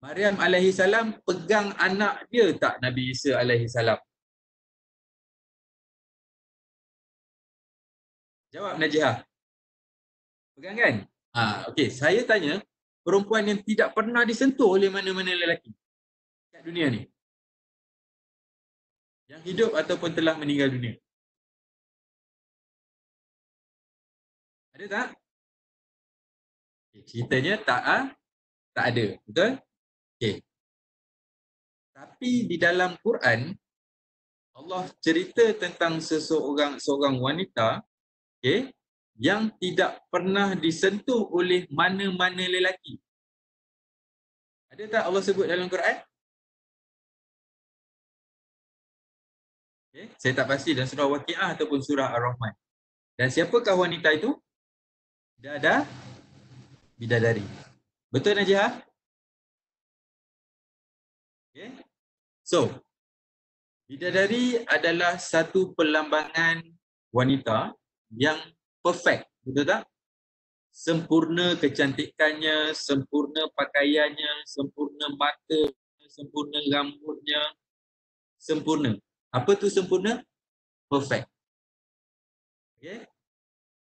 S1: Maryam alaihi salam pegang anak dia tak Nabi Isa alaihi salam? Jawab Najihah. Pegang kan? Okey, saya tanya perempuan yang tidak pernah disentuh oleh mana-mana lelaki kat dunia ni. Yang hidup ataupun telah meninggal dunia. Ada tak? Okay, ceritanya tak ada. Betul? Okey. Tapi di dalam Quran Allah cerita tentang seorang wanita, okey, yang tidak pernah disentuh oleh mana-mana lelaki. Ada tak Allah sebut dalam Quran? Okay. Saya tak pasti dalam surah Waqiah ataupun surah Ar-Rahman. Dan siapakah wanita itu? Dia ada bidadari. Betul Najihah? Okay. So, bidadari adalah satu perlambangan wanita yang perfect. Betul tak? Sempurna kecantikannya, sempurna pakaiannya, sempurna mata, sempurna rambutnya, sempurna. Apa tu sempurna? Perfect. Okay.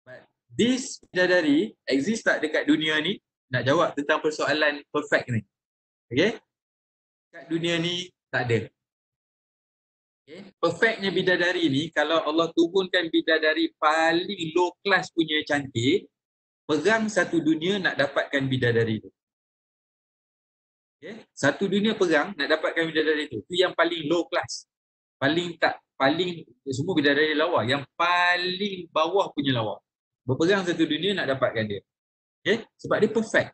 S1: But this bidadari exist tak dekat dunia ni? Nak jawab tentang persoalan perfect ni. Okay. Kat dunia ni tak ada. Okay. Perfectnya bidadari ni, kalau Allah turunkan bidadari paling low class punya cantik, perang satu dunia nak dapatkan bidadari tu. Okay. Satu dunia perang nak dapatkan bidadari tu. Itu yang paling low class. Paling semua bidadari lawa. Yang paling bawah punya lawa. Berperang satu dunia nak dapatkan dia. Okay. Sebab dia perfect.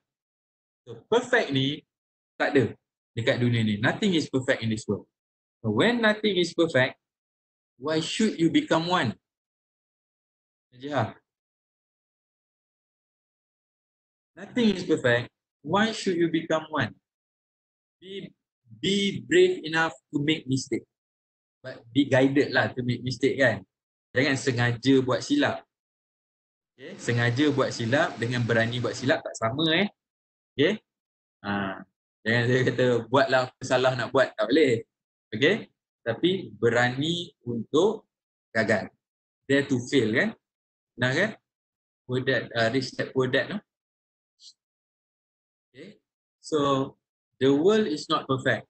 S1: So, perfect ni tak ada dekat dunia ni. Nothing is perfect in this world. So, when nothing is perfect, why should you become one? Najihah. Nothing is perfect. Why should you become one? Be brave enough to make mistake. But be guided lah to make mistake kan. Jangan sengaja buat silap. Okay. Sengaja buat silap dengan berani buat silap tak sama Okay. Jangan saya kata buatlah apa salah nak buat. Tak boleh. Okay. Tapi berani untuk gagal. Dare to fail kan. Benar kan? Poor dad, rich dad, poor dad no? Okay. So, the world is not perfect.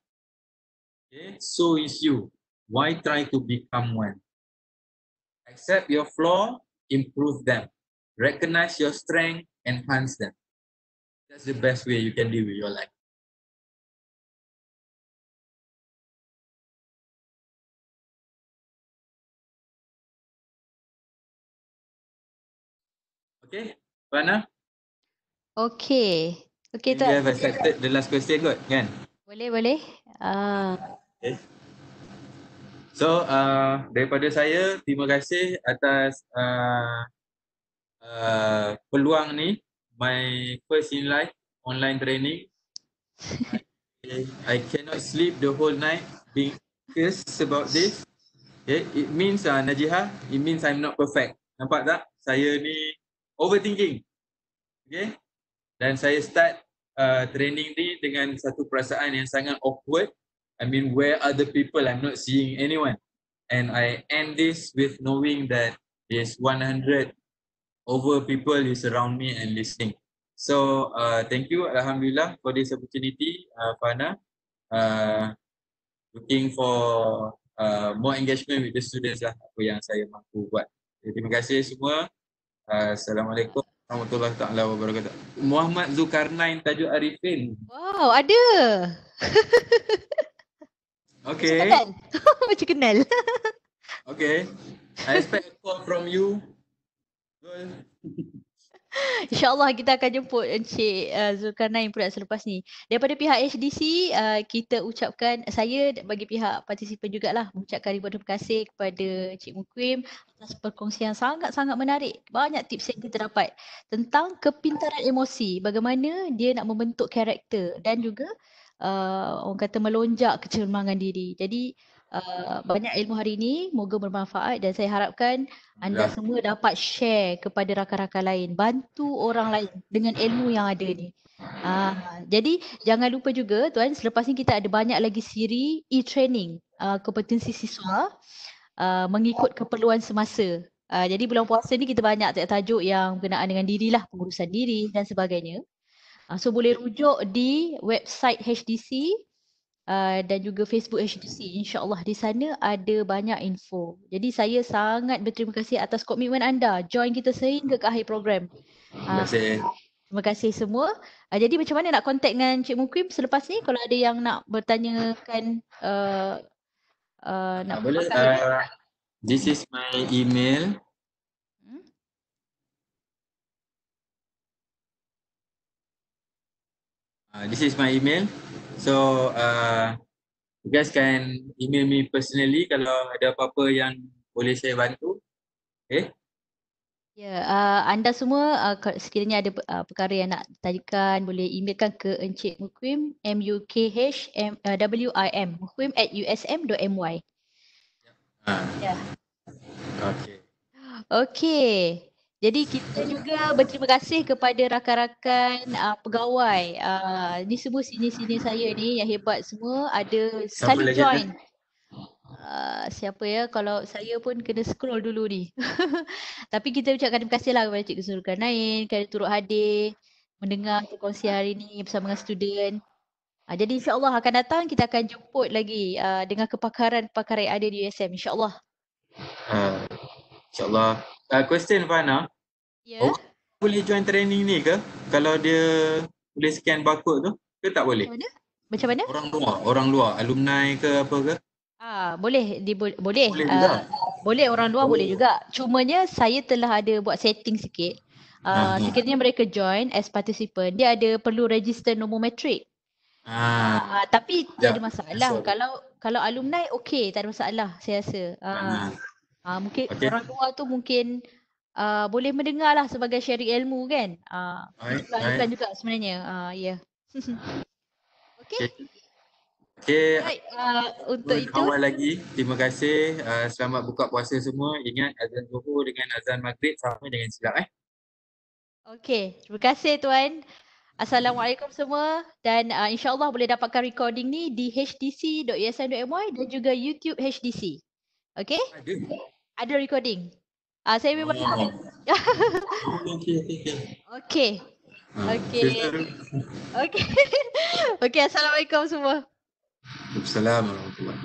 S1: Okay. So is you. Why try to become one? Accept your flaw, improve them. Recognize your strength, enhance them. That's the best way you can deal with your life. Okay, Fana?
S2: Okay. Okay,
S1: You have accepted the last question kot, kan?
S2: Boleh.
S1: Okay. So daripada saya, terima kasih atas peluang ni, my first in life online training. I cannot sleep the whole night being curious about this. Okay, it means Najihah, it means I'm not perfect. Nampak tak? Saya ni overthinking. Okay? Dan saya start training ni dengan satu perasaan yang sangat awkward. I mean, where are the people? I'm not seeing anyone. And I end this with knowing that there's 100 over people is around me and listening. So thank you, Alhamdulillah, for this opportunity, Fana. Looking for more engagement with the students lah, apa yang saya mampu buat. Terima kasih semua. Assalamualaikum warahmatullahi taala wabarakatuh. Muhammad Zulkarnain Tajuk Arifin.
S2: Wow, ada.
S1: Okay.
S2: Macam kenal.
S1: Okay. I expect a call from you.
S2: InsyaAllah kita akan jemput Encik Zulkarnain pula selepas ni. Daripada pihak HDC, kita ucapkan, saya bagi pihak partisipan jugalah mengucapkan ribuan terima kasih kepada Encik Mukwim atas perkongsian sangat-sangat menarik. Banyak tips yang kita dapat tentang kepintaran emosi, bagaimana dia nak membentuk karakter dan juga orang kata melonjak kecemerlangan diri. Jadi banyak ilmu hari ini, moga bermanfaat dan saya harapkan anda semua dapat share kepada rakan-rakan lain, bantu orang lain dengan ilmu yang ada ni. Jadi jangan lupa juga tuan, selepas ni kita ada banyak lagi siri e-training kompetensi siswa mengikut keperluan semasa. Jadi bulan puasa ni kita banyak tajuk yang berkenaan dengan dirilah, pengurusan diri dan sebagainya. So boleh rujuk di website HDC dan juga Facebook HDC. InsyaAllah di sana ada banyak info. Jadi saya sangat berterima kasih atas komitmen anda join kita sehingga ke akhir program.
S1: Terima kasih.
S2: Terima kasih semua. Jadi macam mana nak contact dengan Cik Mukwim selepas ni kalau ada yang nak bertanyakan nak
S1: boleh. This is my email. This is my email. So you guys can email me personally kalau ada apa-apa yang boleh saya bantu. Okay?
S2: Ya, anda semua sekiranya ada perkara yang nak tanyakan boleh emailkan ke Encik Mukwim, MUKHWIM, mukwim@usm.my. Ya.
S1: Okay.
S2: Okey. Jadi kita juga berterima kasih kepada rakan-rakan pegawai. Ni semua senior-senior saya ni yang hebat semua ada sekali join. Siapa ya? Kalau saya pun kena scroll dulu ni. Tapi kita ucapkan terima kasih lah kepada Cikgu Zulkarnain kerana turut hadir mendengar perkongsian hari ni bersama dengan student. Jadi insyaAllah akan datang kita akan jemput lagi dengan kepakaran-kepakaran yang ada di USM insyaAllah.
S1: InsyaAllah. Question Fana.
S2: Ya.
S1: Boleh join training ni ke? Kalau dia boleh scan barcode tu ke tak boleh?
S2: Macam mana?
S1: Orang luar, alumni ke apa ke?
S2: Boleh, boleh. Boleh orang luar boleh juga. Cumanya saya telah ada buat setting sikit. Sekiranya mereka join as participant, dia ada perlu register nombor matrik. Tapi tak ada masalah. Kalau alumni okey, tak ada masalah saya rasa. Mungkin orang luar tu mungkin boleh mendengar lah sebagai sharing ilmu kan. Bukan juga sebenarnya. Ya. Okey.
S1: Okay,
S2: untuk itu
S1: awal lagi terima kasih. Selamat buka puasa semua. Ingat azan Zuhur dengan azan Maghrib sama dengan silap
S2: Okey, terima kasih tuan. Assalamualaikum semua dan insyaAllah boleh dapatkan recording ni di hdc.usm.my dan juga YouTube HDC. Okey? Ada recording. Saya memang Okey. Okey, assalamualaikum semua.
S1: Assalamualaikum warahmatullahi wabarakatuh.